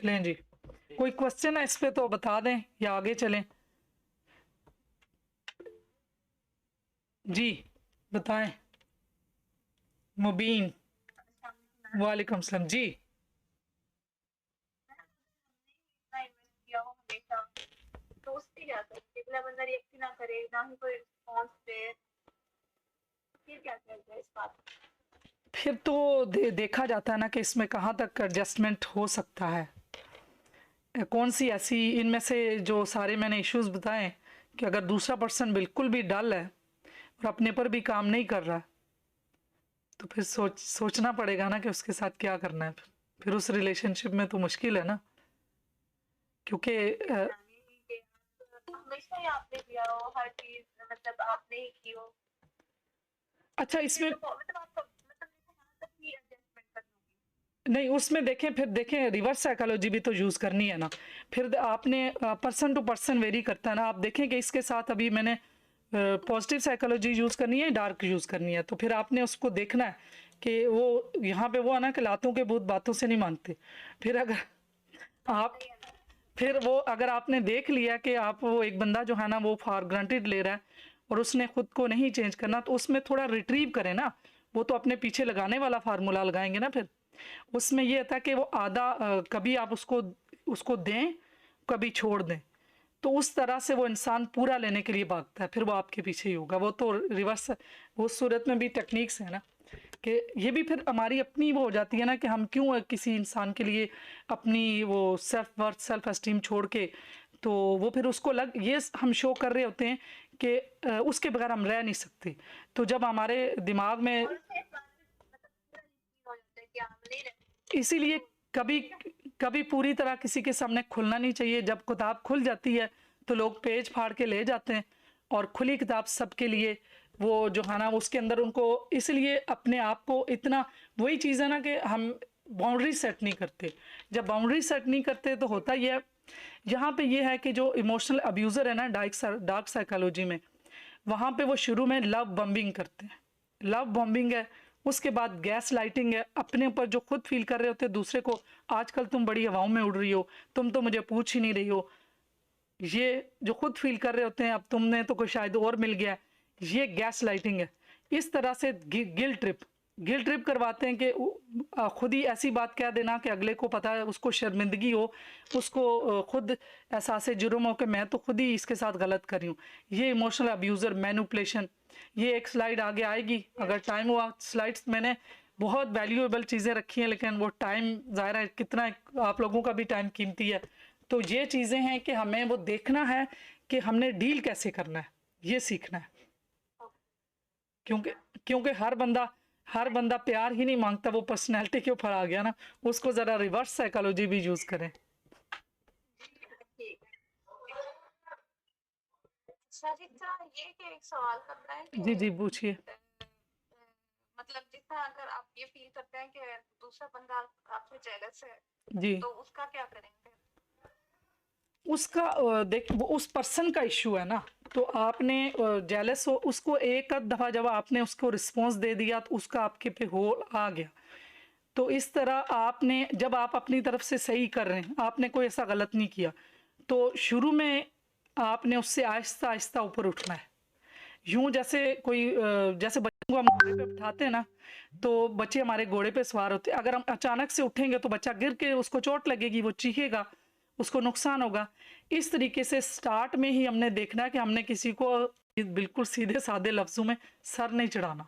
चलें जी, कोई क्वेश्चन है इस पे तो बता दें या आगे चलें। जी बताएं। मुबीन, वालेकुम सलाम जी। सोचते क्या सकते, अगला बंदा रिएक्ट ही ना करे, ना ही कोई रिस्पॉन्स दे, फिर क्या करते हैं इस बात। फिर तो देखा जाता है ना कि इसमें कहाँ तक एडजस्टमेंट हो सकता है। कौन सी ऐसी इनमें से जो सारे मैंने इश्यूज बताए कि अगर दूसरा पर्सन बिल्कुल भी डल है और अपने पर भी काम नहीं कर रहा, तो फिर सोचना पड़ेगा ना कि उसके साथ क्या करना है। फिर उस रिलेशनशिप में तो मुश्किल है ना, क्योंकि यानी कि हमेशा ही आपने दिया हो हर चीज, मतलब आपने ही की हो, अच्छा फिर इसमें तो मतलब आपको मतलब देखो वहां तक ही एडजस्टमेंट करनी नहीं, उसमें देखें, फिर देखें रिवर्स साइकोलॉजी भी तो यूज़ करनी है ना। फिर आपने पर्सन टू पर्सन वेरी करता है ना। आप देखें कि इसके साथ अभी मैंने पॉजिटिव साइकोलॉजी यूज़ करनी है, डार्क यूज़ करनी है, तो फिर आपने उसको देखना है कि वो यहाँ पे वो है ना कि लातों के भूत बातों से नहीं मानते। फिर अगर आप होगी, है ना। फिर वो अगर आपने देख लिया कि आप वो एक बंदा जो है ना वो फॉर ग्रांटेड ले रहा है और उसने खुद को नहीं चेंज करना, तो उसमें थोड़ा रिट्रीव करें ना। वो तो अपने पीछे लगाने वाला फार्मूला लगाएंगे ना। फिर उसमें ये था कि वो आधा कभी आप उसको उसको दें, कभी छोड़ दें, तो उस तरह से वो इंसान पूरा लेने के लिए भागता है, फिर वो आपके पीछे ही होगा। वो तो रिवर्स, वो सूरत में भी टेक्निक्स है ना कि ये भी फिर हमारी अपनी वो हो जाती है ना कि हम क्यों किसी इंसान के लिए अपनी वो सेल्फ वर्थ सेल्फ एस्टीम छोड़ के, तो वो फिर उसको ये हम शो कर रहे होते हैं कि उसके बगैर हम रह नहीं सकते। तो जब हमारे दिमाग में और उससे एक बात मतलब पूरा यकीन हो जाता है कि आप नहीं रह इसीलिए तो कभी ठीक है। कभी पूरी तरह किसी के सामने खुलना नहीं चाहिए। जब किताब खुल जाती है तो लोग पेज फाड़ के ले जाते हैं, और खुली किताब सबके लिए वो जो है ना उसके अंदर उनको, इसलिए अपने आप को इतना, वही चीज़ है ना कि हम बाउंड्री सेट नहीं करते। जब बाउंड्री सेट नहीं करते तो होता ही है, यहाँ पे ये है कि जो इमोशनल अब्यूज़र है ना डार्क साइकोलॉजी में, वहाँ पे वो शुरू में लव बम्बिंग करते हैं। लव बॉम्बिंग है, उसके बाद गैस लाइटिंग है। अपने ऊपर जो खुद फील कर रहे होते हैं दूसरे को, आजकल तुम बड़ी हवाओं में उड़ रही हो, तुम तो मुझे पूछ ही नहीं रही हो, ये जो खुद फील कर रहे होते हैं अब तुमने तो कोई शायद और मिल गया, ये गैस लाइटिंग है। इस तरह से गिल ट्रिप करवाते हैं कि खुद ही ऐसी बात कह देना कि अगले को पता है, उसको शर्मिंदगी हो, उसको खुद एहसास जुर्म हो कि मैं तो खुद ही इसके साथ गलत कर रही हूँ। ये इमोशनल अब्यूज़र मैनिपुलेशन। ये एक स्लाइड आगे आएगी अगर टाइम हुआ। स्लाइड्स मैंने बहुत वैल्यूएबल चीज़ें रखी हैं, लेकिन वो टाइम ज़ाहिर है कितना, आप लोगों का भी टाइम कीमती है। तो ये चीज़ें हैं कि हमें वो देखना है कि हमने डील कैसे करना है, ये सीखना है। क्योंकि क्योंकि हर बंदा प्यार ही नहीं मांगता, वो पर्सनैलिटी के ऊपर आ गया ना। उसको ज़रा रिवर्स साइकोलॉजी भी यूज़ करें। ठीक है। अच्छा जितना ये कि एक सवाल करना है कि जी जी पूछिए। मतलब जितना अगर आप ये फील करते हैं कि दूसरा बंदा आपसे जेलस है, जी, तो उसका क्या करेंगे। उसका देख वो उस पर्सन का इशू है ना। तो आपने जेलस हो, उसको एक आध दफ़ा जब आपने उसको रिस्पॉन्स दे दिया तो उसका आपके पे हो आ गया। तो इस तरह आपने, जब आप अपनी तरफ से सही कर रहे हैं, आपने कोई ऐसा गलत नहीं किया, तो शुरू में आपने उससे आहिस्ता आहिस्ता ऊपर उठना है। यूं जैसे कोई जैसे बच्चों को हम घोड़े पे उठाते हैं ना, तो बच्चे हमारे घोड़े पे सवार होते हैं। अगर हम अचानक से उठेंगे तो बच्चा गिर के उसको चोट लगेगी, वो चीखेगा, उसको नुकसान होगा। इस तरीके से स्टार्ट में ही हमने देखना है कि हमने किसी को बिल्कुल सीधे साधे लफ्ज़ों में सर नहीं चढ़ाना।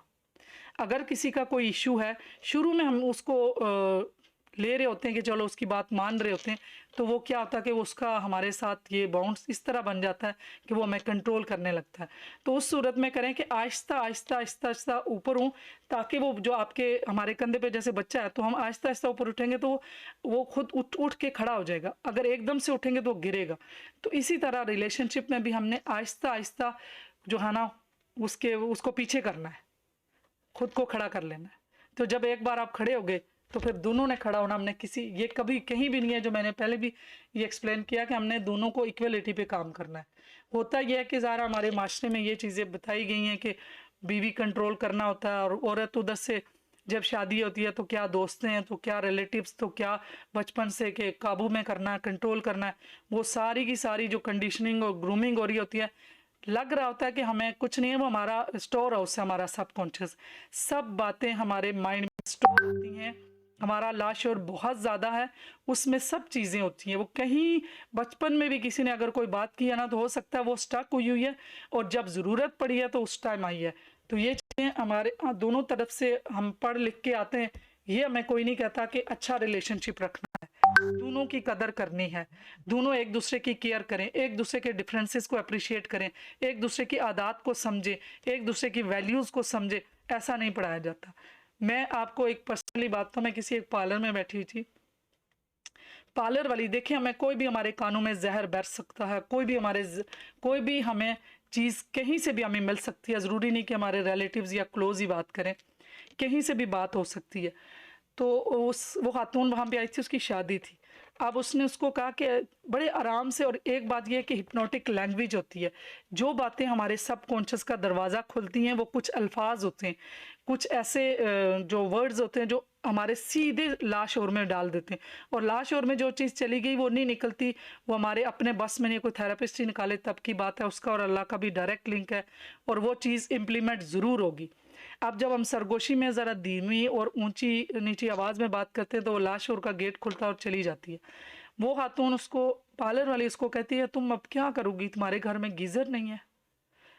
अगर किसी का कोई इशू है, शुरू में हम उसको ले रहे होते हैं कि चलो उसकी बात मान रहे होते हैं, तो वो क्या होता है कि उसका हमारे साथ ये बाउंड्स इस तरह बन जाता है कि वो हमें कंट्रोल करने लगता है। तो उस सूरत में करें कि आहिस्ता आहिस्ता आहिस्ता आहिस्ता ऊपर हूँ, ताकि वो जो आपके हमारे कंधे पे जैसे बच्चा है, तो हम आहिस्ता आहिस्ता ऊपर उठेंगे तो वो खुद उठ उठ के खड़ा हो जाएगा। अगर एकदम से उठेंगे तो वो गिरेगा। तो इसी तरह रिलेशनशिप में भी हमने आहिस्ता आहिस्ता जो है ना उसको पीछे करना है, खुद को खड़ा कर लेना है। तो जब एक बार आप खड़े हो गए तो फिर दोनों ने खड़ा होना। हमने किसी, ये कभी कहीं भी नहीं है, जो मैंने पहले भी ये एक्सप्लेन किया कि हमने दोनों को इक्वलिटी पे काम करना है। होता यह है कि ज़रा हमारे माशरे में ये चीज़ें बताई गई हैं कि बीवी कंट्रोल करना होता है और औरत उधर से जब शादी होती है तो क्या दोस्तें हैं, तो क्या रिलेटिव्स, तो क्या बचपन से के काबू में करना है, कंट्रोल करना है, वो सारी की सारी जो कंडीशनिंग और ग्रूमिंग हो रही होती है, लग रहा होता है कि हमें कुछ नहीं है, वो हमारा स्टोर हाउस है, हमारा सबकॉन्शियस, सब बातें हमारे माइंड में स्टोर होती हैं। हमारा लाशोर बहुत ज़्यादा है, उसमें सब चीज़ें होती हैं। वो कहीं बचपन में भी किसी ने अगर कोई बात की है ना, तो हो सकता है वो स्टक हुई हुई है और जब ज़रूरत पड़ी है तो उस टाइम आई है। तो ये चीज़ें हमारे दोनों तरफ से हम पढ़ लिख के आते हैं। ये हमें कोई नहीं कहता कि अच्छा रिलेशनशिप रखना है, दोनों की कदर करनी है, दोनों एक दूसरे की केयर करें, एक दूसरे के डिफरेंसेस को अप्रिशिएट करें, एक दूसरे की आदत को समझें, एक दूसरे की वैल्यूज़ को समझें। ऐसा नहीं पढ़ाया जाता। मैं आपको एक पर्सनली बात, तो मैं किसी एक पार्लर में बैठी हुई थी, पार्लर वाली, देखिए हमें कोई भी हमारे कानों में जहर बरस सकता है, कोई भी हमें चीज़ कहीं से भी हमें मिल सकती है, ज़रूरी नहीं कि हमारे रिलेटिव्स या क्लोज ही बात करें, कहीं से भी बात हो सकती है। तो वो खातून वहाँ पे आई थी, उसकी शादी थी। अब उसने उसको कहा कि बड़े आराम से, और एक बात यह है कि हिप्नोटिक लैंग्वेज होती है, जो बातें हमारे सबकॉन्शियस का दरवाज़ा खुलती हैं, वो कुछ अल्फाज होते हैं, कुछ ऐसे जो वर्ड्स होते हैं जो हमारे सीधे लाशोर में डाल देते हैं, और लाशोर में जो चीज़ चली गई वो नहीं निकलती, वो हमारे अपने बस में नहीं, कोई थेरेपिस्ट ही निकाले तब की बात है, उसका और अल्लाह का भी डायरेक्ट लिंक है, और वो चीज़ इम्प्लीमेंट ज़रूर होगी। अब जब हम सरगोशी में ज़रा धीमी और ऊंची नीची आवाज़ में बात करते हैं तो वो लाशोर का गेट खुलता और चली जाती है। वो खातून उसको, पार्लर वाली उसको कहती है, तुम अब क्या करोगी, तुम्हारे घर में गीज़र नहीं है,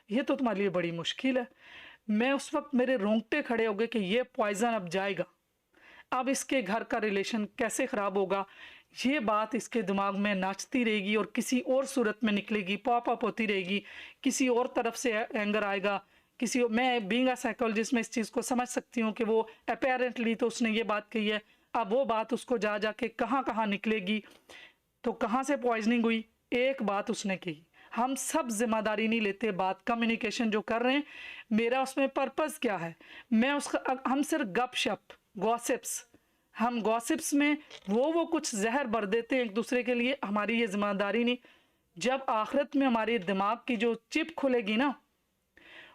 ये तो तुम्हारे लिए बड़ी मुश्किल है। मैं उस वक्त, मेरे रोंगटे खड़े हो गए कि ये पॉइजन अब जाएगा, अब इसके घर का रिलेशन कैसे ख़राब होगा। ये बात इसके दिमाग में नाचती रहेगी और किसी और सूरत में निकलेगी, पॉप अप होती रहेगी, किसी और तरफ से एंगर आएगा, मैं बीइंग अ साइकोलॉजिस्ट में इस चीज़ को समझ सकती हूँ कि वो अपेरेंटली तो उसने ये बात कही है, अब वो बात उसको जा के कहाँ कहाँ निकलेगी। तो कहाँ से पॉइजनिंग हुई, एक बात उसने कही, हम सब जिम्मेदारी नहीं लेते, बात कम्युनिकेशन जो कर रहे हैं, मेरा उसमें पर्पस क्या है, मैं उसका, हम सिर्फ गपशप गॉसिप्स, हम गॉसिप्स में वो कुछ जहर भर देते हैं एक दूसरे के लिए, हमारी ये जिम्मेदारी नहीं। जब आखिरत में हमारे दिमाग की जो चिप खुलेगी ना,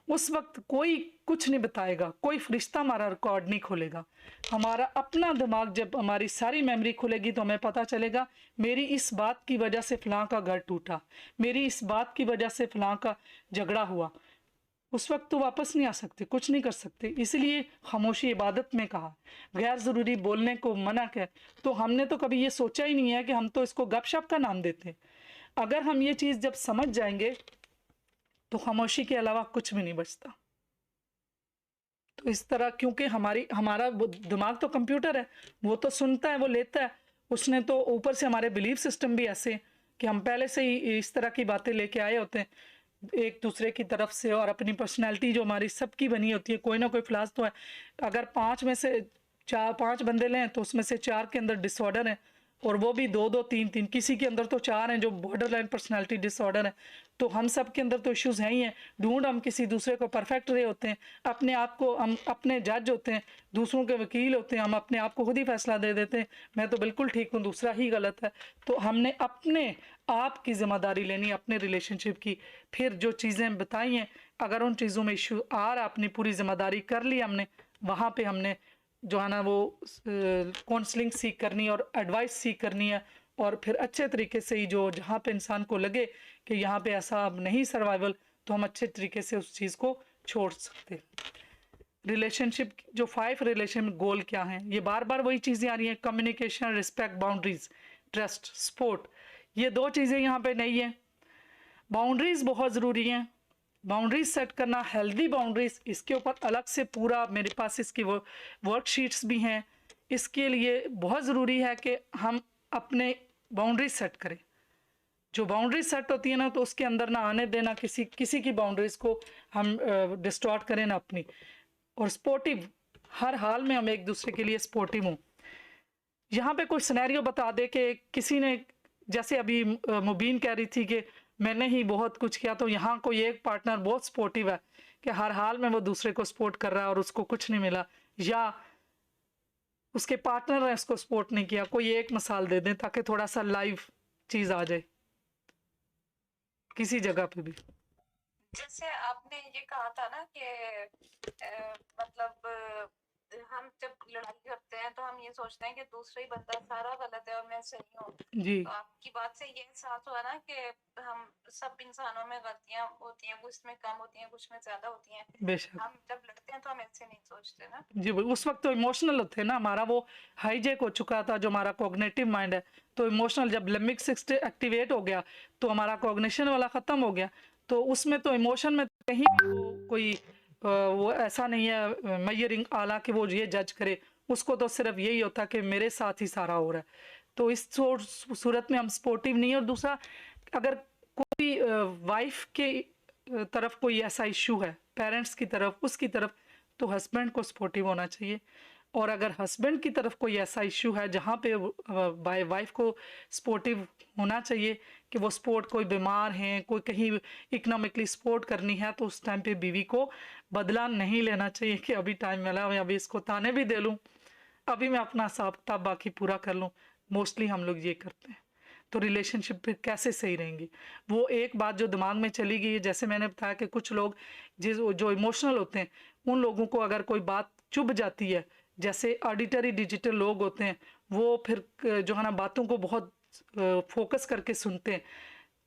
उस वक्त कोई कुछ नहीं बताएगा, कोई फरिश्ता हमारा रिकॉर्ड नहीं खोलेगा, हमारा अपना दिमाग, जब हमारी सारी मेमोरी खुलेगी तो हमें पता चलेगा मेरी इस बात की वजह से फलां का घर टूटा, मेरी इस बात की वजह से फलां का झगड़ा हुआ। उस वक्त तो वापस नहीं आ सकते, कुछ नहीं कर सकते, इसलिए खामोशी इबादत में कहा, गैर ज़रूरी बोलने को मना कर। तो हमने तो कभी ये सोचा ही नहीं है कि हम तो इसको गपशप का नाम देते हैं। अगर हम ये चीज़ जब समझ जाएंगे तो खामोशी के अलावा कुछ भी नहीं बचता। तो इस तरह, क्योंकि हमारा दिमाग तो कंप्यूटर है, वो तो सुनता है, वो लेता है, उसने तो ऊपर से हमारे बिलीफ सिस्टम भी ऐसे हैं कि हम पहले से ही इस तरह की बातें लेके आए होते हैं एक दूसरे की तरफ से, और अपनी पर्सनैलिटी जो हमारी सबकी बनी होती है, कोई ना कोई फ्लास तो है। अगर 5 में से 5 बंदे लें तो उसमें से 4 के अंदर डिसऑर्डर है, और वो भी 2-2 3-3, किसी के अंदर तो 4 हैं जो बॉर्डर लाइन पर्सनैलिटी डिसऑर्डर है। तो हम सब के अंदर तो इश्यूज हैं ही हैं। ढूंढ हम किसी दूसरे को परफेक्ट रहे होते हैं, अपने आप को हम अपने जज होते हैं, दूसरों के वकील होते हैं, हम अपने आप को खुद ही फैसला दे देते हैं, मैं तो बिल्कुल ठीक हूँ, दूसरा ही गलत है। तो हमने अपने आप की जिम्मेदारी लेनी, अपने रिलेशनशिप की। फिर जो चीज़ें बताई हैं, अगर उन चीज़ों में इशू आ रहा, अपनी पूरी जिम्मेदारी कर ली हमने, वहाँ पे हमने जो है ना वो काउंसलिंग सीख करनी है और एडवाइस सीख करनी है, और फिर अच्छे तरीके से ही, जो जहाँ पे इंसान को लगे कि यहाँ पे ऐसा अब नहीं सर्वाइवल, तो हम अच्छे तरीके से उस चीज़ को छोड़ सकते हैं। रिलेशनशिप जो 5 रिलेशन गोल क्या हैं, ये बार बार वही चीज़ें आ रही हैं, communication, respect, boundaries, trust, support. ये 2 चीज़ें यहाँ पे नहीं है। बाउंड्रीज बहुत ज़रूरी हैं, बाउंड्रीज सेट करना, हेल्दी बाउंड्रीज, इसके ऊपर अलग से पूरा मेरे पास इसकी वो वर्कशीट्स भी हैं। इसके लिए बहुत ज़रूरी है कि हम अपने बाउंड्रीज सेट करें। जो बाउंड्रीज सेट होती है ना, तो उसके अंदर ना आने देना किसी की बाउंड्रीज को हम डिस्टॉर्ट करें ना अपनी। और स्पोर्टिव, हर हाल में हम एक दूसरे के लिए स्पोर्टिव हों। यहाँ पे कोई सिनेरियो बता दे कि किसी ने, जैसे अभी मुबीन कह रही थी कि मैंने ही बहुत कुछ किया, तो यहाँ कोई एक पार्टनर बहुत सपोर्टिव है कि हर हाल में वो दूसरे को सपोर्ट कर रहा है और उसको कुछ नहीं मिला, या उसके पार्टनर ने उसको सपोर्ट नहीं किया। कोई एक मिसाल दे दें ताकि थोड़ा सा लाइव चीज़ आ जाए किसी जगह पे भी। जैसे आपने ये कहा था ना कि मतलब हम जब लड़ाई करते हैं तो हम ये सोचते हैं कि दूसरा ही बंदा सारा गलत है और मैं सही हूँ। जी तो आपकी बात से ये एहसास हुआ ना कि हम सब इंसानों में गलतियां होती हैं, कुछ में कम होती हैं, कुछ में ज्यादा होती हैं। बेशक। हम जब लड़ते हैं तो हम ऐसे नहीं सोचते ना। जी उस वक्त तो इमोशनल थे ना, हमारा वो हाईजेक हो चुका था जो हमारा कॉग्निटिव माइंड है। तो इमोशनल जब लिम्बिक सिस्टम एक्टिवेट हो गया तो हमारा कॉग्निशन वाला ख़त्म हो गया। तो उसमें तो इमोशन में कहीं भी वो कोई वो ऐसा नहीं है मैयरिंग आला कि वो ये जज करे। उसको तो सिर्फ यही होता कि मेरे साथ ही सारा हो रहा है। तो इस सूरत में हम सपोर्टिव नहीं है। और दूसरा, अगर कोई वाइफ के तरफ कोई ऐसा इशू है, पेरेंट्स की तरफ, उसकी तरफ, तो हस्बैंड को सपोर्टिव होना चाहिए। और अगर हस्बैंड की तरफ कोई ऐसा इशू है जहाँ पे बाय वाइफ को सपोर्टिव होना चाहिए कि वो सपोर्ट, कोई बीमार हैं, कोई कहीं इकोनॉमिकली सपोर्ट करनी है, तो उस टाइम पे बीवी को बदला नहीं लेना चाहिए कि अभी टाइम मिला, मैं अभी इसको ताने भी दे लूँ, अभी मैं अपना हिसाब किताब बाकी पूरा कर लूँ। मोस्टली हम लोग ये करते हैं। तो रिलेशनशिप फिर कैसे सही रहेंगी? वो एक बात जो दिमाग में चली गई है, जैसे मैंने बताया कि कुछ लोग जो इमोशनल होते हैं, उन लोगों को अगर कोई बात चुभ जाती है, जैसे ऑडिटरी डिजिटल लोग होते हैं, वो फिर जो है ना बातों को बहुत फोकस करके सुनते हैं,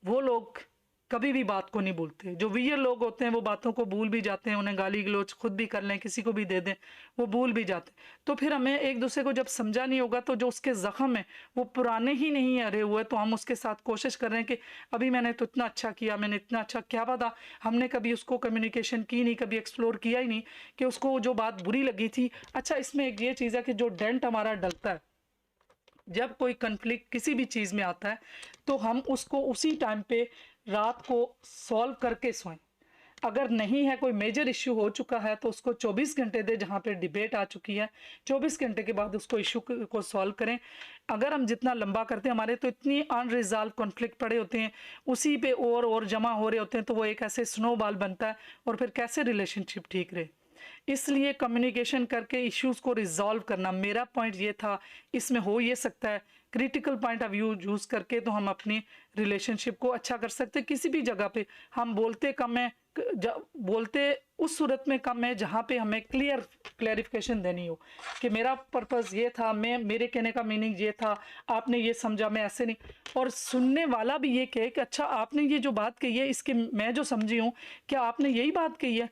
वो लोग कभी भी बात को नहीं भूलते। जो वीयर लोग होते हैं वो बातों को भूल भी जाते हैं, उन्हें गाली गलौज खुद भी कर लें, किसी को भी दे दें, वो भूल भी जाते हैं। तो फिर हमें एक दूसरे को जब समझा नहीं होगा, तो जो उसके जख्म है वो पुराने ही नहीं हरे हुए, तो हम उसके साथ कोशिश कर रहे हैं कि अभी मैंने तो इतना अच्छा किया, मैंने इतना अच्छा, क्या पता हमने कभी उसको कम्युनिकेशन की नहीं, कभी एक्सप्लोर किया ही नहीं कि उसको जो बात बुरी लगी थी। अच्छा, इसमें एक ये चीज़ है कि जो डेंट हमारा डलता है जब कोई कन्फ्लिक्ट किसी भी चीज़ में आता है, तो हम उसको उसी टाइम पे रात को सॉल्व करके सोएं। अगर नहीं है, कोई मेजर इश्यू हो चुका है, तो उसको 24 घंटे दे, जहाँ पे डिबेट आ चुकी है 24 घंटे के बाद उसको इशू को सॉल्व करें। अगर हम जितना लंबा करते हैं, हमारे तो इतनी अनरिजॉल्व कॉन्फ्लिक्ट पड़े होते हैं, उसी पे और जमा हो रहे होते हैं, तो वो एक ऐसे स्नोबॉल बनता है, और फिर कैसे रिलेशनशिप ठीक रहे। इसलिए कम्युनिकेशन करके इश्यूज को रिजॉल्व करना, मेरा पॉइंट ये था। इसमें हो ये सकता है critical point of view use करके तो हम अपनी रिलेशनशिप को अच्छा कर सकते हैं। किसी भी जगह पे हम बोलते कम है, बोलते उस सूरत में कम है जहाँ पे हमें क्लियरिफिकेशन देनी हो कि मेरा पर्पस ये था, मैं, मेरे कहने का मीनिंग ये था, आपने ये समझा, मैं ऐसे नहीं। और सुनने वाला भी ये कहे कि अच्छा आपने ये जो बात कही है, इसके मैं जो समझी हूँ, क्या आपने यही बात कही है?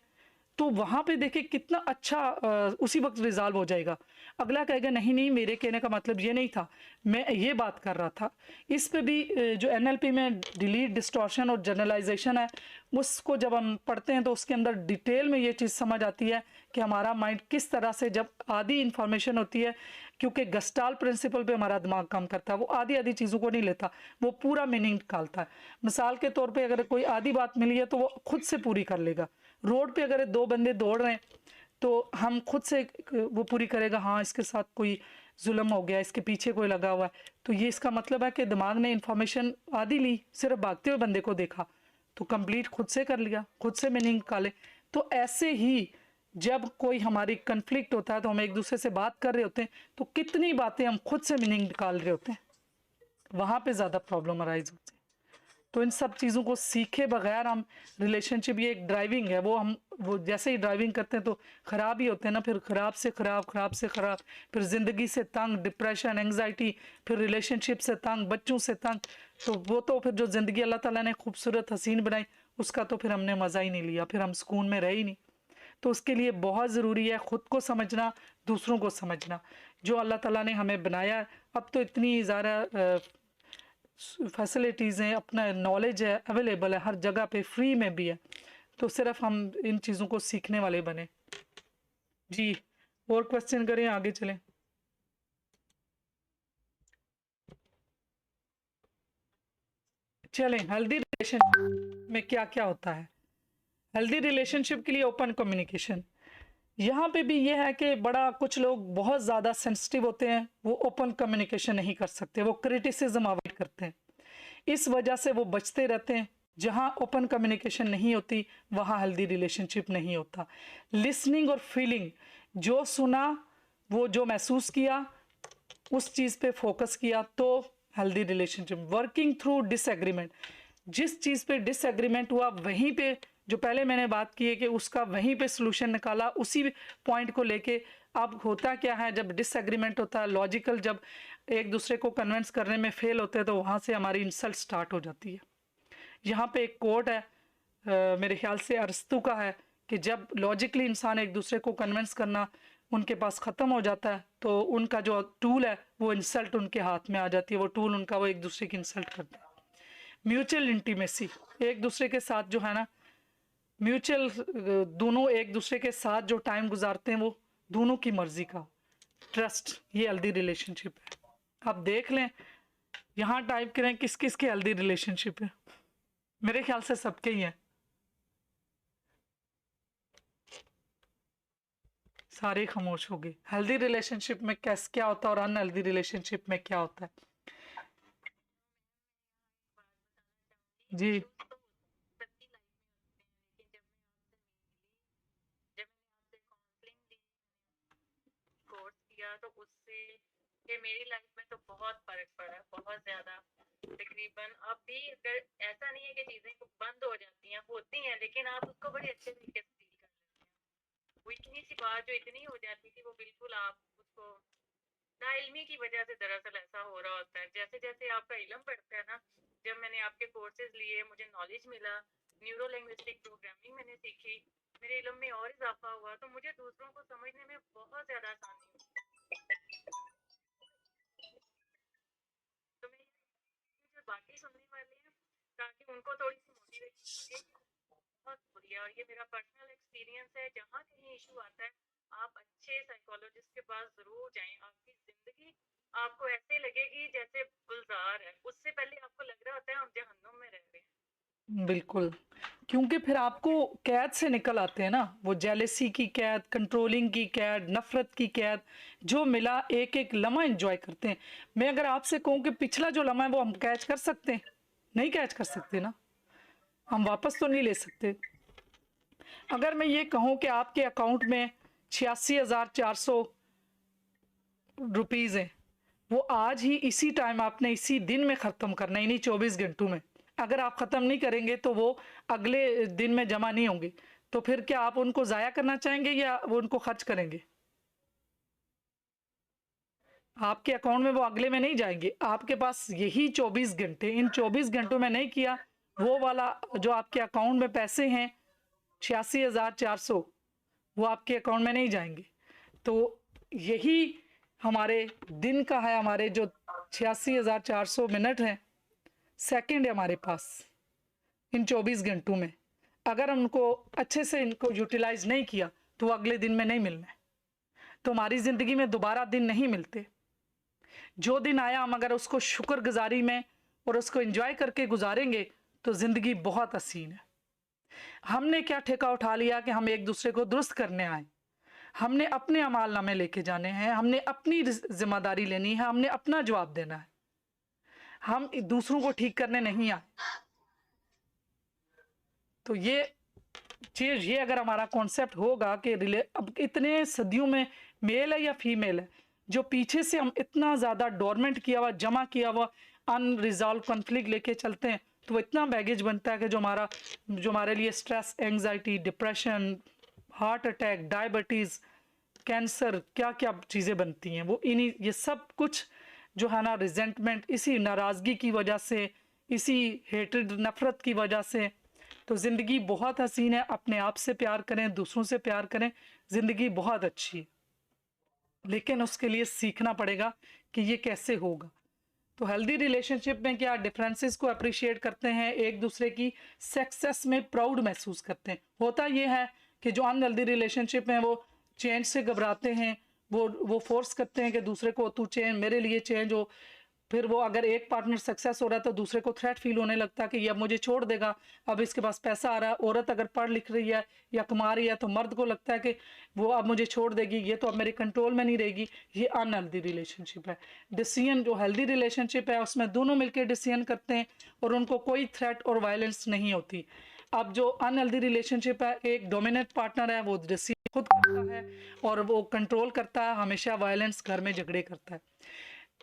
तो वहाँ पे देखिए कितना अच्छा उसी वक्त रिजॉल्व हो जाएगा। अगला कहेगा नहीं नहीं, मेरे कहने का मतलब ये नहीं था, मैं ये बात कर रहा था। इस पे भी जो एनएलपी में डिलीट, डिस्टॉर्शन और जनरलाइजेशन है, उसको जब हम पढ़ते हैं तो उसके अंदर डिटेल में ये चीज़ समझ आती है कि हमारा माइंड किस तरह से, जब आधी इंफॉर्मेशन होती है, क्योंकि गस्टाल प्रिंसिपल पे हमारा दिमाग काम करता है, वो आधी आधी चीज़ों को नहीं लेता, वो पूरा मीनिंग निकालता है। मिसाल के तौर पे अगर कोई आधी बात मिली है तो वो खुद से पूरी कर लेगा। रोड पे अगर दो बंदे दौड़ रहे हैं तो हम खुद से वो पूरी करेगा, हाँ इसके साथ कोई जुल्म हो गया, इसके पीछे कोई लगा हुआ है। तो ये इसका मतलब है कि दिमाग ने इंफॉर्मेशन आधी ली, सिर्फ भागते हुए बंदे को देखा, तो कंप्लीट खुद से कर लिया, खुद से मीनिंग निकाले। तो ऐसे ही जब कोई हमारी कन्फ्लिक्ट होता है, तो हम एक दूसरे से बात कर रहे होते हैं, तो कितनी बातें हम खुद से मीनिंग निकाल रहे होते हैं, वहाँ पे ज़्यादा प्रॉब्लम अराइज होती है। तो इन सब चीज़ों को सीखे बगैर हम रिलेशनशिप, ये एक ड्राइविंग है, वो जैसे ही ड्राइविंग करते हैं तो ख़राब ही होते हैं ना, फिर ख़राब से ख़राब, ख़राब से ख़राब, फिर ज़िंदगी से तंग, डिप्रेशन, एंग्जाइटी, फिर रिलेशनशिप से तंग, बच्चों से तंग। तो वो तो फिर जो ज़िंदगी अल्लाह ताला ने खूबसूरत हसीन बनाई, उसका तो फिर हमने मज़ा ही नहीं लिया, फिर हम सुकून में रहे ही नहीं। तो उसके लिए बहुत ज़रूरी है ख़ुद को समझना, दूसरों को समझना, जो अल्लाह ताला ने हमें बनाया। अब तो इतनी ज़्यादा फैसिलिटीज़ हैं, अपना नॉलेज है, अवेलेबल है हर जगह पे, फ्री में भी है। तो सिर्फ हम इन चीज़ों को सीखने वाले बने। जी, और क्वेश्चन करें, आगे चलें। चलें, हेल्दी रिलेशनशिप में क्या क्या होता है। हेल्दी रिलेशनशिप के लिए ओपन कम्युनिकेशन। यहाँ पे भी ये है कि बड़ा, कुछ लोग बहुत ज़्यादा सेंसिटिव होते हैं, वो ओपन कम्युनिकेशन नहीं कर सकते, वो क्रिटिसिज्म अवॉइड करते हैं, इस वजह से वो बचते रहते हैं। जहाँ ओपन कम्युनिकेशन नहीं होती, वहाँ हेल्दी रिलेशनशिप नहीं होता। लिसनिंग और फीलिंग, जो सुना, वो जो महसूस किया, उस चीज़ पे फोकस किया, तो healthy relationship. Working through disagreement, जिस चीज़ पे डिसएग्रीमेंट हुआ, वहीं पे, जो पहले मैंने बात की है कि उसका वहीं पे सोल्यूशन निकाला, उसी पॉइंट को लेके अब होता क्या है, जब डिसएग्रीमेंट होता है, लॉजिकल जब एक दूसरे को कन्विंस करने में फेल होते हैं, तो वहाँ से हमारी इंसल्ट स्टार्ट हो जाती है। यहाँ पे एक कोट है, मेरे ख्याल से अरस्तु का है, कि जब लॉजिकली इंसान एक दूसरे को कन्विंस करना उनके पास ख़त्म हो जाता है, तो उनका जो टूल है वो इंसल्ट उनके हाथ में आ जाती है, वो टूल उनका, वो एक दूसरे की इंसल्ट करते हैं। म्यूचुअल इंटीमेसी, एक दूसरे के साथ जो है ना, म्यूचुअल, दोनों एक दूसरे के साथ जो टाइम गुजारते हैं वो दोनों की मर्जी का, ट्रस्ट, ये हेल्दी रिलेशनशिप है। आप देख लें, यहाँ टाइप करें किस किस के हेल्दी रिलेशनशिप है, मेरे ख्याल से सबके ही हैं, सारे खामोश हो गए। हेल्दी रिलेशनशिप में कैसे क्या होता है और अनहेल्दी रिलेशनशिप में क्या होता है? जी। Issues तो सबकी लाइफ में होते हैं, लेकिन जब मैंने आपसे काउंसलिंग ली, कोर्स किया, तो उससे ये मेरी लाइफ में तो बहुत फर्क पड़ा, बहुत ज़्यादा। तकरीबन अब भी अगर ऐसा नहीं है कि चीज़ें बंद हो जाती हैं, होती हैं, लेकिन आप उसको बड़े अच्छे तरीके से डील कर लेते हैं। वो इतनी सी बात जो इतनी हो जाती थी, वो बिल्कुल आप उसको नाइल्मी की वजह से दरअसल ऐसा हो रहा होता है। जैसे जैसे आपका इल्म बढ़ता है ना, जब मैंने आपके कोर्सेज लिए, मुझे नॉलेज मिला, न्यूरो लिंग्विस्टिक प्रोग्रामिंग मैंने सीखी, मेरे इल्म में और इजाफा हुआ, तो मुझे दूसरों को समझने में बहुत ज़्यादा आसानी हुई। तो मैं जो बाकी सुनने वाले हैं, ताकि उनको थोड़ी सी मोटिवेशन मिले, बहुत बढ़िया। और ये मेरा पर्सनल एक्सपीरियंस है, जहाँ कहीं इशू आता है, आप अच्छे साइकोलॉजिस्ट के पास ज़रूर जाएं। आपकी ज़िंदगी आपको ऐसे लगेगी जैसे गुलजार है, उससे पहले आपको लग रहा होता है हम जहन्नुम में रह रहे हैं। बिल्कुल, क्योंकि फिर आपको कैद से निकल आते हैं ना, वो जेलेसी की कैद, कंट्रोलिंग की कैद, नफरत की कैद, जो मिला एक एक लम्हा एंजॉय करते हैं। मैं अगर आपसे कहूँ कि पिछला जो लम्हा है वो हम कैच कर सकते हैं? नहीं कैच कर सकते ना, हम वापस तो नहीं ले सकते। अगर मैं ये कहूँ कि आपके अकाउंट में 86,400 रुपीज़ हैं, वो आज ही इसी टाइम आपने इसी दिन में ख़त्म करना है, इन्हीं 24 घंटों में। अगर आप ख़त्म नहीं करेंगे तो वो अगले दिन में जमा नहीं होंगे, तो फिर क्या आप उनको ज़ाया करना चाहेंगे या वो उनको खर्च करेंगे? आपके अकाउंट में वो अगले में नहीं जाएंगे, आपके पास यही 24 घंटे, इन 24 घंटों में नहीं किया, वो वाला जो आपके अकाउंट में पैसे हैं 86,400, वो आपके अकाउंट में नहीं जाएंगे। तो यही हमारे दिन का है, हमारे जो 86,400 मिनट हैं, सेकंड है हमारे पास इन 24 घंटों में। अगर हम उनको अच्छे से इनको यूटिलाइज नहीं किया तो वो अगले दिन में नहीं मिलना है, तो हमारी ज़िंदगी में दोबारा दिन नहीं मिलते। जो दिन आया हम अगर उसको शुक्रगुजारी में और उसको एंजॉय करके गुजारेंगे तो ज़िंदगी बहुत हसीन है। हमने क्या ठेका उठा लिया कि हम एक दूसरे को दुरुस्त करने आए, हमने अपने अमाल नामे लेके जाने हैं, हमने अपनी जिम्मेदारी लेनी है, हमने अपना जवाब देना है, हम दूसरों को ठीक करने नहीं आए। तो ये चीज़, ये अगर हमारा कॉन्सेप्ट होगा कि अब इतने सदियों में मेल है या फीमेल है, जो पीछे से हम इतना ज़्यादा डोरमेंट किया हुआ, जमा किया हुआ अनरिजॉल्व कॉन्फ्लिक्ट लेके चलते हैं, तो वो इतना बैगेज बनता है कि जो हमारे लिए stress, anxiety, depression, heart attack, diabetes, cancer, क्या क्या चीज़ें बनती हैं, वो इन्हीं, ये सब कुछ जो है ना, रिजेंटमेंट, इसी नाराज़गी की वजह से, इसी हेट्रेड, नफरत की वजह से। तो ज़िंदगी बहुत हसीन है, अपने आप से प्यार करें, दूसरों से प्यार करें, ज़िंदगी बहुत अच्छी है, लेकिन उसके लिए सीखना पड़ेगा कि ये कैसे होगा। तो हेल्दी रिलेशनशिप में क्या डिफरेंसेस को अप्रिशिएट करते हैं, एक दूसरे की सक्सेस में प्राउड महसूस करते हैं। होता ये है कि जो अनहेल्दी रिलेशनशिप में वो चेंज से घबराते हैं, वो फोर्स करते हैं कि दूसरे को तू चेंज, मेरे लिए चेंज हो। फिर वो अगर एक पार्टनर सक्सेस हो रहा है तो दूसरे को थ्रेट फील होने लगता है कि ये अब मुझे छोड़ देगा, अब इसके पास पैसा आ रहा है। औरत अगर पढ़ लिख रही है या कमा रही है तो मर्द को लगता है कि वो अब मुझे छोड़ देगी, ये तो अब मेरे कंट्रोल में नहीं रहेगी। ये अनहेल्दी रिलेशनशिप है। डिसीजन जो हेल्दी रिलेशनशिप है उसमें दोनों मिलकर डिसीजन करते हैं और उनको कोई थ्रेट और वायलेंस नहीं होती। अब जो अनहेल्दी रिलेशनशिप है, एक डोमिनेंट पार्टनर है, वो डिसीजन खुद करता है और वो कंट्रोल करता है, हमेशा वायलेंस, घर में झगड़े करता है।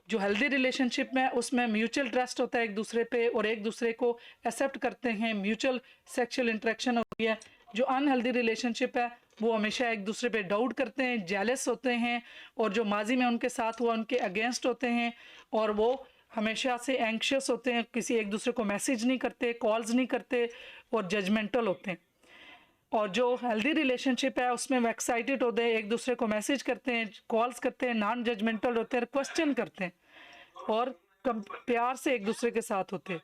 जो हेल्दी रिलेशनशिप में उसमें म्यूचुअल ट्रस्ट होता है एक दूसरे पे और एक दूसरे को एक्सेप्ट करते हैं, म्यूचुअल सेक्सुअल इंटरेक्शन होती है। जो अनहेल्दी रिलेशनशिप है वो हमेशा एक दूसरे पे डाउट करते हैं, जेलस होते हैं, और जो माजी में उनके साथ हुआ उनके अगेंस्ट होते हैं, और वो हमेशा से एंक्शियस होते हैं, किसी एक दूसरे को मैसेज नहीं करते, कॉल्स नहीं करते, और जजमेंटल होते हैं। और जो हेल्दी रिलेशनशिप है उसमें वो एक्साइटेड होते हैं, एक दूसरे को मैसेज करते हैं, कॉल्स करते हैं, नॉन जजमेंटल होते हैं, क्वेश्चन करते हैं, और प्यार से एक दूसरे के साथ होते हैं।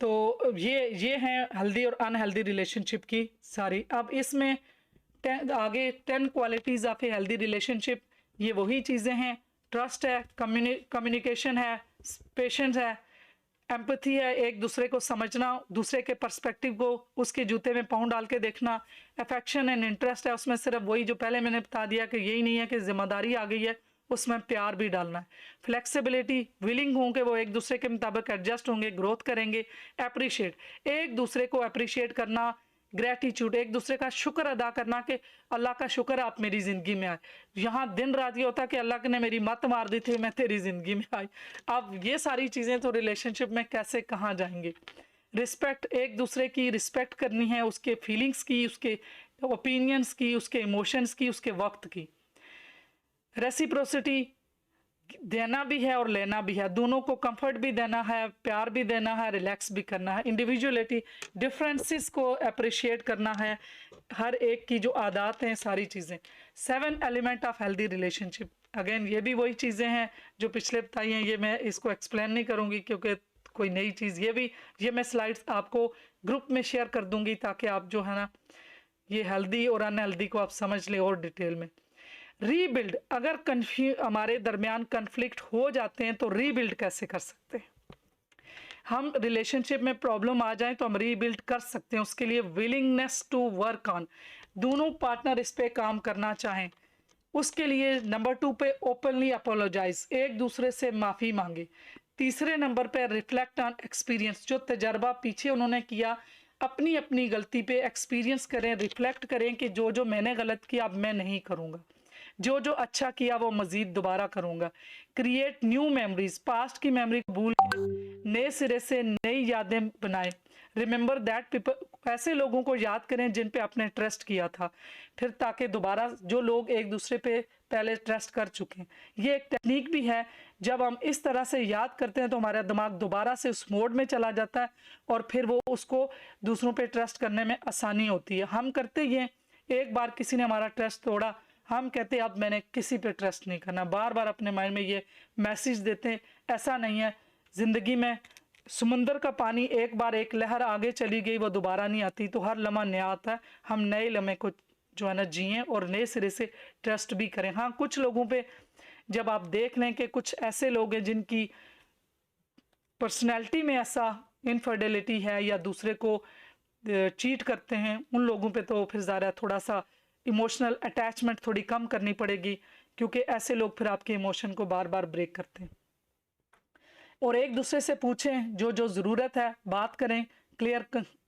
तो ये हैं हेल्दी और अनहेल्दी रिलेशनशिप की सारी। अब इसमें आगे 10 qualities of a healthy relationship, ये वही चीज़ें हैं, ट्रस्ट है, कम्युनिकेशन है, पेशेंस है, एम्पैथी है, एक दूसरे को समझना, दूसरे के पर्सपेक्टिव को उसके जूते में पाँव डाल के देखना, अफेक्शन एंड इंटरेस्ट है, उसमें सिर्फ वही जो पहले मैंने बता दिया कि यही नहीं है कि जिम्मेदारी आ गई है, उसमें प्यार भी डालना है। फ्लेक्सिबिलिटी, विलिंग होंगे वो एक दूसरे के मुताबिक एडजस्ट होंगे, ग्रोथ करेंगे। अप्रिशिएट, एक दूसरे को अप्रिशिएट करना। ग्रेटिट्यूड, एक दूसरे का शुक्र अदा करना कि अल्लाह का शुक्र आप मेरी ज़िंदगी में आए। यहाँ दिन रात ये होता कि अल्लाह ने मेरी मत मार दी थी, मैं तेरी ज़िंदगी में आई। अब ये सारी चीज़ें तो रिलेशनशिप में कैसे कहाँ जाएंगे। रिस्पेक्ट, एक दूसरे की रिस्पेक्ट करनी है, उसके फीलिंग्स की, उसके ओपिनियंस की, उसके इमोशंस की, उसके वक्त की। रेसिप्रोसिटी, देना भी है और लेना भी है, दोनों को कंफर्ट भी देना है, प्यार भी देना है, रिलैक्स भी करना है। इंडिविजुअलिटी, डिफरेंसेस को अप्रिशिएट करना है, हर एक की जो आदत हैं, सारी चीज़ें। 7 element of healthy relationship, again ये भी वही चीज़ें हैं जो पिछले बताई हैं, ये मैं इसको एक्सप्लेन नहीं करूँगी क्योंकि कोई नई चीज़, ये मैं स्लाइड्स आपको ग्रुप में शेयर कर दूँगी ताकि आप जो है ना ये हेल्दी और अनहेल्दी को आप समझ लें और डिटेल में। रीबिल्ड, अगर हमारे दरमियान कन्फ्लिक्ट हो जाते हैं तो रीबिल्ड कैसे कर सकते हैं। हम रिलेशनशिप में प्रॉब्लम आ जाए तो हम रीबिल्ड कर सकते हैं, उसके लिए विलिंगनेस टू वर्क ऑन, दोनों पार्टनर इस पे काम करना चाहें। उसके लिए नंबर 2 पे ओपनली अपोलोजाइज, एक दूसरे से माफ़ी मांगे। तीसरे नंबर पे रिफ्लेक्ट ऑन एक्सपीरियंस, जो तजर्बा पीछे उन्होंने किया अपनी अपनी गलती पे एक्सपीरियंस करें, रिफ्लेक्ट करें कि जो जो मैंने गलत किया अब मैं नहीं करूँगा, जो जो अच्छा किया वो मज़ीद दोबारा करूँगा। क्रिएट न्यू मेमोरीज, पास्ट की मेमोरी को भूल के नए सिरे से नई यादें बनाएं। रिमेंबर दैट पीपल, ऐसे लोगों को याद करें जिन पे आपने ट्रस्ट किया था, फिर ताकि दोबारा जो लोग एक दूसरे पे पहले ट्रस्ट कर चुके हैं। ये एक टेक्निक भी है, जब हम इस तरह से याद करते हैं तो हमारा दिमाग दोबारा से उस मोड में चला जाता है और फिर वो उसको दूसरों पे ट्रस्ट करने में आसानी होती है। हम करते ये, एक बार किसी ने हमारा ट्रस्ट तोड़ा, हम कहते हैं अब मैंने किसी पे ट्रस्ट नहीं करना, बार बार अपने माइंड में ये मैसेज देते हैं। ऐसा नहीं है, ज़िंदगी में समुंदर का पानी एक बार एक लहर आगे चली गई वो दोबारा नहीं आती, तो हर लम्हा नया आता है। हम नए लम्हे को जो है ना जिएं और नए सिरे से ट्रस्ट भी करें। हाँ, कुछ लोगों पे जब आप देख लें कि कुछ ऐसे लोग हैं जिनकी पर्सनैलिटी में ऐसा इनफिडेलिटी है या दूसरे को चीट करते हैं, उन लोगों पे तो फिर ज़्यादा थोड़ा सा इमोशनल अटैचमेंट थोड़ी कम करनी पड़ेगी, क्योंकि ऐसे लोग फिर आपके इमोशन को बार बार ब्रेक करते हैं। और एक दूसरे से पूछें, जो जो ज़रूरत है बात करें, क्लियर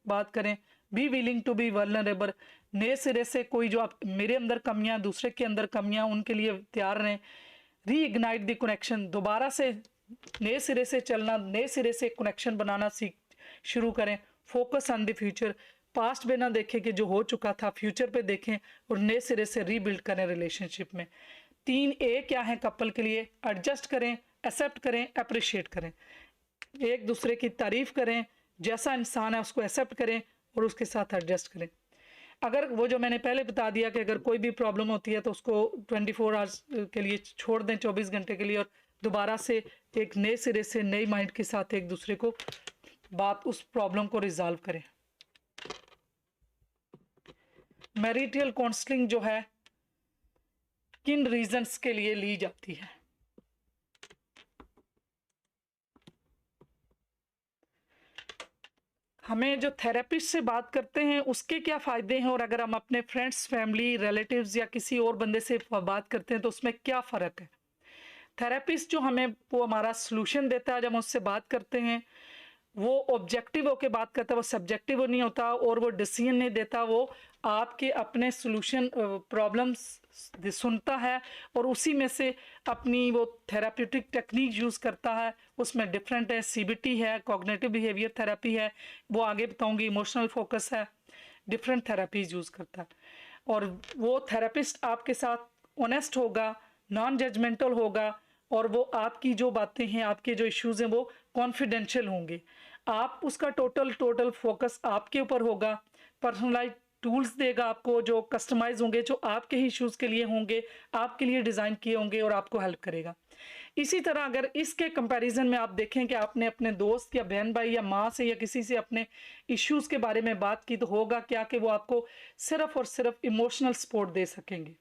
बात करें। Be willing to be vulnerable, नए सिरे से कोई जो आप मेरे अंदर कमियां, दूसरे के अंदर कमियां, उनके लिए तैयार रहें। री इग्नाइट द कनेक्शन, दोबारा से नए सिरे से चलना, नए सिरे से कनेक्शन बनाना शुरू करें। Focus on the future, past पे ना देखें कि जो हो चुका था, फ्यूचर पे देखें और नए सिरे से रीबिल्ड करें रिलेशनशिप में। 3 ए क्या है कपल के लिए, एडजस्ट करें, एक्सेप्ट करें, अप्रिशिएट करें। एक दूसरे की तारीफ करें, जैसा इंसान है उसको एक्सेप्ट करें और उसके साथ एडजस्ट करें। अगर वो जो मैंने पहले बता दिया कि अगर कोई भी प्रॉब्लम होती है तो उसको 24 आवर्स के लिए छोड़ दें, 24 घंटे के लिए, और दोबारा से एक नए सिरे से नई माइंड के साथ एक दूसरे को उस प्रॉब्लम को रिजॉल्व करें। मैरिटल काउंसलिंग जो है किन रीजंस के लिए ली जाती है। हमें जो थेरेपिस्ट से बात करते हैं उसके क्या फ़ायदे हैं, और अगर हम अपने फ्रेंड्स, फैमिली, रिलेटिव्स या किसी और बंदे से बात करते हैं तो उसमें क्या फ़र्क है। थेरेपिस्ट जो हमें वो हमारा सलूशन देता है जब हम उससे बात करते हैं, वो ऑब्जेक्टिव होके बात करता है, वो सब्जेक्टिव नहीं होता और वो डिसीजन नहीं देता, वो आपके अपने सॉल्यूशन प्रॉब्लम्स सुनता है और उसी में से अपनी वो थेराप्यूटिक टेक्निक यूज़ करता है। उसमें डिफरेंट है, सीबीटी है, कॉग्निटिव बिहेवियर थेरेपी है, वो आगे बताऊंगी, इमोशनल फोकस है, डिफरेंट थेरापीज यूज़ करता है। और वो थेरेपिस्ट आपके साथ ऑनेस्ट होगा, नॉन जजमेंटल होगा और वो आपकी जो बातें हैं, आपके जो इश्यूज हैं वो कॉन्फिडेंशियल होंगे। आप उसका टोटल फोकस आपके ऊपर होगा। पर्सनलाइज टूल्स देगा आपको जो कस्टमाइज होंगे, जो आपके ही इश्यूज के लिए होंगे, आपके लिए डिज़ाइन किए होंगे और आपको हेल्प करेगा। इसी तरह अगर इसके कंपैरिजन में आप देखें कि आपने अपने दोस्त या बहन भाई या माँ से या किसी से अपने इश्यूज के बारे में बात की, तो होगा क्या कि वो आपको सिर्फ और सिर्फ इमोशनल सपोर्ट दे सकेंगे।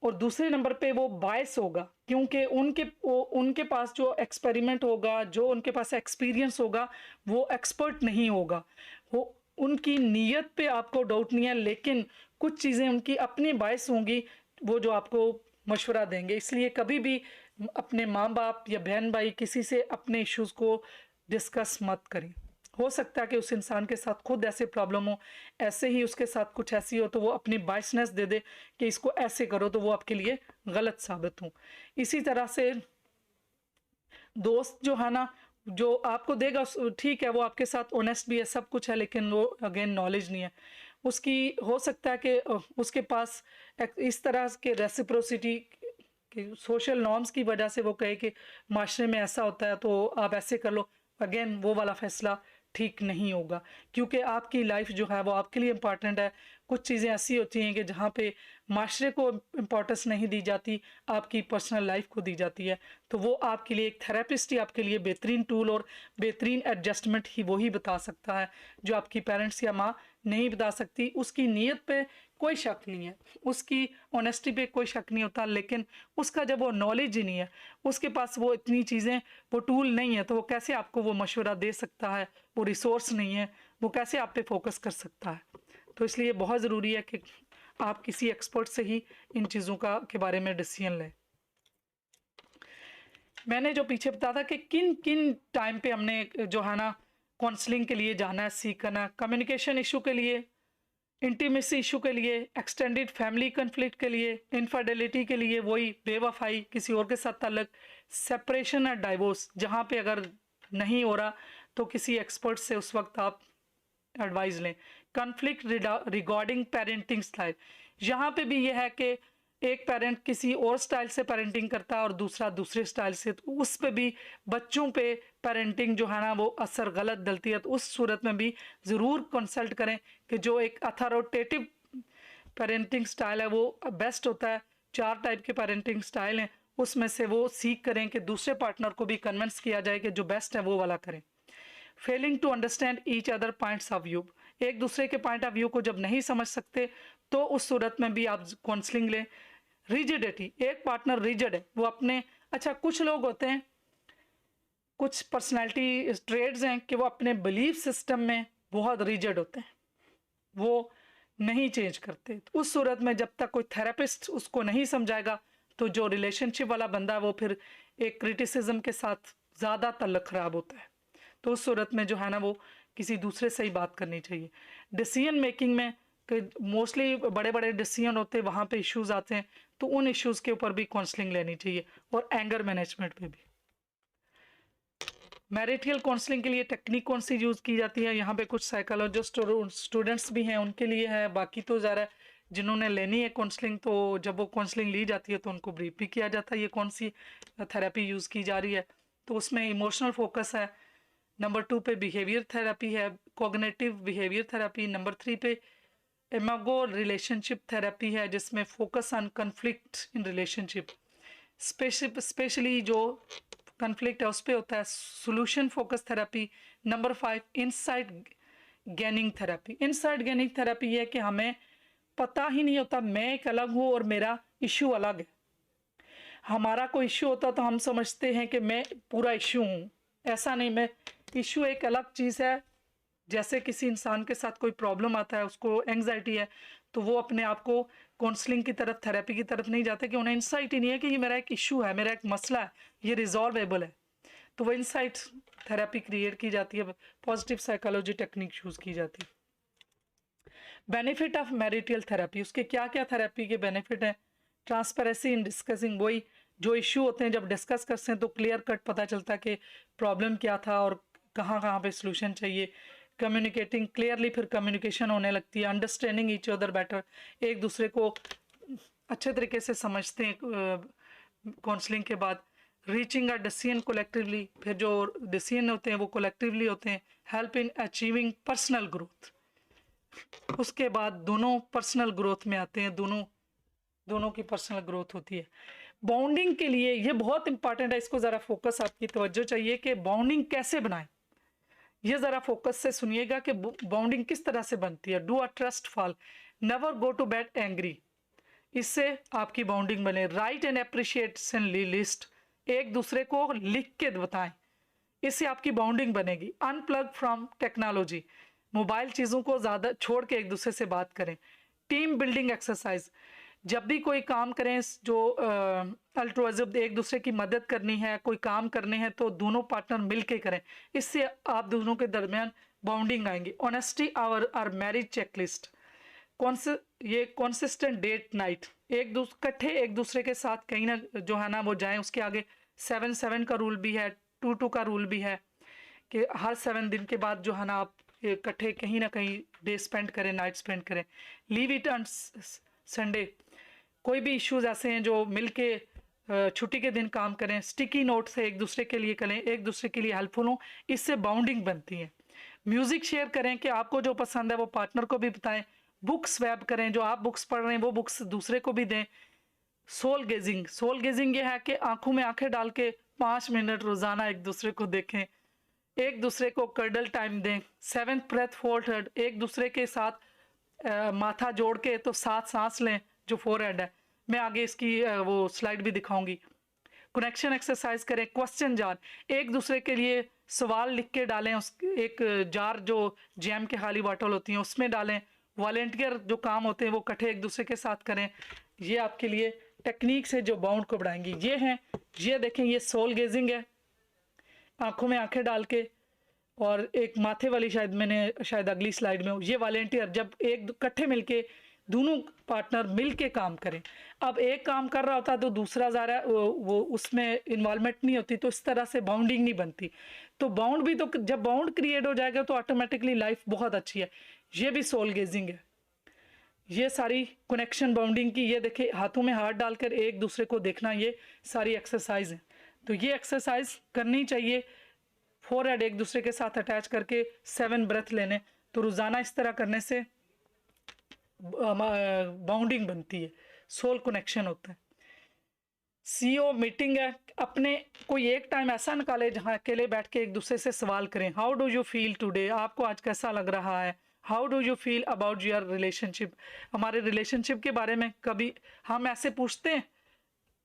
और दूसरे नंबर पे वो बायस होगा, क्योंकि उनके पास जो एक्सपेरिमेंट होगा, जो उनके पास एक्सपीरियंस होगा, वो एक्सपर्ट नहीं होगा। वो उनकी नीयत पे आपको डाउट नहीं है, लेकिन कुछ चीज़ें उनकी अपनी बायस होंगी, वो जो आपको मशवरा देंगे। इसलिए कभी भी अपने माँ बाप या बहन भाई किसी से अपने इश्यूज़ को डिस्कस मत करें। हो सकता है कि उस इंसान के साथ खुद ऐसे प्रॉब्लम हो, ऐसे ही उसके साथ कुछ ऐसी हो तो वो अपनी बायसनेस दे दे कि इसको ऐसे करो, तो वो आपके लिए गलत साबित हो। इसी तरह से दोस्त जो है ना, जो आपको देगा ठीक है, वो आपके साथ ऑनेस्ट भी है, सब कुछ है, लेकिन वो अगेन नॉलेज नहीं है उसकी। हो सकता है कि उसके पास इस तरह के रेसिप्रोसिटी कि सोशल नॉर्म्स की वजह से वो कहे कि माशरे में ऐसा होता है तो आप ऐसे कर लो। अगेन वो वाला फैसला ठीक नहीं होगा, क्योंकि आपकी लाइफ जो है वो आपके लिए इम्पॉर्टेंट है। कुछ चीज़ें ऐसी होती हैं कि जहाँ पे माशरे को इम्पोर्टेंस नहीं दी जाती, आपकी पर्सनल लाइफ को दी जाती है। तो वो आपके लिए एक थेरेपिस्ट ही आपके लिए बेहतरीन टूल और बेहतरीन एडजस्टमेंट ही वही बता सकता है, जो आपकी पेरेंट्स या माँ नहीं बता सकती। उसकी नीयत पे कोई शक नहीं है, उसकी ऑनेस्टी पे कोई शक नहीं होता, लेकिन उसका जब वो नॉलेज ही नहीं है, उसके पास वो इतनी चीज़ें, वो टूल नहीं है, तो वो कैसे आपको वो मशवरा दे सकता है। वो रिसोर्स नहीं है, वो कैसे आप पे फोकस कर सकता है। तो इसलिए बहुत ज़रूरी है कि आप किसी एक्सपर्ट से ही इन चीज़ों का के बारे में डिसीजन लें। मैंने जो पीछे बताया था कि किन किन टाइम पे हमने जो है ना काउंसलिंग के लिए जाना है, सीखना, कम्युनिकेशन इशू के लिए, इंटीमेसी इशू के लिए, एक्सटेंडेड फैमिली कन्फ्लिक्ट के लिए, इनफिडेलिटी के लिए, वही बेवफाई, किसी और के साथ ताल्लुक, सेपरेशन और डाइवोर्स, जहाँ पे अगर नहीं हो रहा तो किसी एक्सपर्ट से उस वक्त आप एडवाइस लें। कन्फ्लिक्ट रिगार्डिंग पेरेंटिंग स्टाइल, यहाँ पे भी यह है कि एक पेरेंट किसी और स्टाइल से पेरेंटिंग करता है और दूसरा दूसरे स्टाइल से, तो उस पे भी बच्चों पे पेरेंटिंग जो है ना वो असर गलत डलती है। तो उस सूरत में भी ज़रूर कंसल्ट करें कि जो एक अथॉरिटेटिव पेरेंटिंग स्टाइल है वो बेस्ट होता है। 4 टाइप के पेरेंटिंग स्टाइल हैं, उसमें से वो सीख करें कि दूसरे पार्टनर को भी कन्विंस किया जाए कि जो बेस्ट है वो वाला करें। Failing to understand each other points of view, एक दूसरे के पॉइंट ऑफ व्यू को जब नहीं समझ सकते तो उस सूरत में भी आप काउंसलिंग लें। रिजिडिटी, एक पार्टनर रिजिड है, वो अपने, अच्छा कुछ लोग होते हैं, कुछ पर्सनालिटी ट्रेड्स हैं कि वो अपने बिलीफ सिस्टम में बहुत रिजिड होते हैं, वो नहीं चेंज करते। तो उस सूरत में जब तक कोई थेरेपिस्ट उसको नहीं समझाएगा तो जो रिलेशनशिप वाला बंदा है वो फिर एक क्रिटिसिज्म के साथ ज़्यादा तल्लक ख़राब होता है। तो उस सूरत में जो है ना वो किसी दूसरे से ही बात करनी चाहिए। डिसीजन मेकिंग में मोस्टली बड़े बड़े डिसीजन होते हैं, वहाँ पे इश्यूज आते हैं, तो उन इश्यूज के ऊपर भी काउंसलिंग लेनी चाहिए। और एंगर मैनेजमेंट पे भी। मैरिटल काउंसलिंग के लिए टेक्निक कौन सी यूज़ की जाती है, यहाँ पे कुछ साइकोलॉजिस्ट और स्टूडेंट्स भी हैं उनके लिए है, बाकी तो ज़रा जिन्होंने लेनी है काउंसलिंग, तो जब वो काउंसलिंग ली जाती है तो उनको ब्रीफ भी किया जाता है ये कौन सी थेरेपी यूज़ की जा रही है। तो उसमें इमोशनल फोकस है, नंबर 2 पे बिहेवियर थेरेपी है, कॉग्निटिव बिहेवियर थेरेपी, नंबर 3 पे इमागो रिलेशनशिप थेरेपी है जिसमें focus on conflict in relationship, specially जो कन्फ्लिक्ट है उस पर होता है, solution focus therapy. Number 5 inside gaining therapy. Inside gaining therapy है कि हमें पता ही नहीं होता, मैं एक अलग हूँ और मेरा इशू अलग है। हमारा कोई इशू होता तो हम समझते हैं कि मैं पूरा इशू हूँ, ऐसा नहीं, मैं इशू एक अलग चीज़ है। जैसे किसी इंसान के साथ कोई प्रॉब्लम आता है, उसको एंग्जाइटी है, तो वो अपने आप को काउंसलिंग की तरफ, थेरेपी की तरफ नहीं जाते कि उन्हें इंसाइट ही नहीं है कि ये मेरा एक इशू है, मेरा एक मसला है, ये रिजॉल्वेबल है। तो वो इनसाइट थेरेपी क्रिएट की जाती है, पॉजिटिव साइकोलॉजी टेक्निक यूज़ की जाती है। बेनिफिट ऑफ मैरिटल थेरेपी, उसके क्या क्या थेरेपी के बेनिफिट हैं? ट्रांसपेरेंसी इन डिस्कसिंग, वही जो इश्यू होते हैं जब डिस्कस करते हैं तो क्लियर कट पता चलता है कि प्रॉब्लम क्या था और कहाँ कहाँ पे सोल्यूशन चाहिए। कम्युनिकेटिंग क्लियरली, फिर कम्युनिकेशन होने लगती है। अंडरस्टैंडिंग ईच अदर बेटर, एक दूसरे को अच्छे तरीके से समझते हैं काउंसलिंग के बाद। रीचिंग अ डिसीजन कोलेक्टिवली, फिर जो डिसीजन होते हैं वो कोलेक्टिवली होते हैं। Help in achieving personal growth, उसके बाद दोनों पर्सनल ग्रोथ में आते हैं, दोनों की पर्सनल ग्रोथ होती है। बॉन्डिंग के लिए ये बहुत इंपॉर्टेंट है, इसको ज़रा फोकस आपकी तवज्जो चाहिए कि बॉन्डिंग कैसे बनाएं। ये ज़रा फोकस से सुनिएगा कि बॉन्डिंग किस तरह से बनती है। Do a trust fall, never go to bed angry, इससे आपकी बॉन्डिंग बने। राइट एंड अप्रिशिएशन लिस्ट, एक दूसरे को लिख के बताएं, इससे आपकी बॉन्डिंग बनेगी। अनप्लग फ्रॉम टेक्नोलॉजी, मोबाइल चीज़ों को ज़्यादा छोड़ के एक दूसरे से बात करें। टीम बिल्डिंग एक्सरसाइज, जब भी कोई काम करें जो अल्ट्रुइज्म, एक दूसरे की मदद करनी है, कोई काम करने हैं तो दोनों पार्टनर मिल के करें, इससे आप दोनों के दरमियान बॉन्डिंग आएंगी। ऑनेस्टी आवर मैरिज चेकलिस्ट, ये कॉन्सिस्टेंट डेट नाइट, इकट्ठे एक दूसरे के साथ कहीं ना जो है ना वो जाएं। उसके आगे 7-7 का रूल भी है, 2-2 का रूल भी है कि हर 7 दिन के बाद जो है ना आप इकट्ठे कहीं ना कहीं डे स्पेंड करें, नाइट स्पेंड करें। लीव इट ऑन संडे, कोई भी इश्यूज ऐसे हैं जो मिलके छुट्टी के दिन काम करें। स्टिकी नोट से एक दूसरे के लिए करें, एक दूसरे के लिए हेल्पफुल हों, इससे बाउंडिंग बनती है। म्यूजिक शेयर करें कि आपको जो पसंद है वो पार्टनर को भी बताएं। बुक्स स्वैप करें, जो आप बुक्स पढ़ रहे हैं वो बुक्स दूसरे को भी दें। सोल गेजिंग, सोल गेजिंग ये है कि आंखों में आंखें डाल के 5 मिनट रोजाना एक दूसरे को देखें, एक दूसरे को कर्डल टाइम दें। 7th ब्रेथ फोरहेड, एक दूसरे के साथ माथा जोड़ के तो 7 सांस लें जो फोरहेड है। मैं आगे इसकी वो स्लाइड भी दिखाऊंगी। कनेक्शन एक्सरसाइज करें। क्वेश्चन जार, एक दूसरे के लिए सवाल लिख के डालें, उस एक जार जो जैम के खाली बॉटल होती हैं उसमें डालें। वॉलेंटियर जो काम होते हैं वो इकट्ठे एक दूसरे के साथ करें। ये आपके लिए टेक्निक्स है जो बाउंड को बढ़ाएंगी। ये हैं, ये देखें, ये सोल गेजिंग है, आंखों में आंखें डाल के, और एक माथे वाली शायद अगली स्लाइड में हो। ये वॉलेंटियर, जब एक इकट्ठे मिलके दोनों पार्टनर मिलके काम करें। अब एक काम कर रहा होता तो दूसरा ज़रा वो उसमें इन्वॉल्वमेंट नहीं होती, तो इस तरह से बाउंडिंग नहीं बनती। तो बाउंड भी, तो जब बाउंड क्रिएट हो जाएगा तो ऑटोमेटिकली लाइफ बहुत अच्छी है। ये भी सोल गेजिंग है। ये सारी कनेक्शन बाउंडिंग की, ये देखिए हाथों में हाथ डालकर एक दूसरे को देखना, ये सारी एक्सरसाइज है। तो ये एक्सरसाइज करनी चाहिए। फोरहेड एक दूसरे के साथ अटैच करके 7 ब्रेथ लेने, तो रोज़ाना इस तरह करने से बाउंडिंग बनती है, सोल कनेक्शन होता है। सीओ मीटिंग है, अपने कोई एक टाइम ऐसा निकाले जहाँ अकेले बैठ के एक दूसरे से सवाल करें। How do you feel today, आपको आज कैसा लग रहा है। How do you feel about your relationship, हमारे रिलेशनशिप के बारे में कभी हम ऐसे पूछते हैं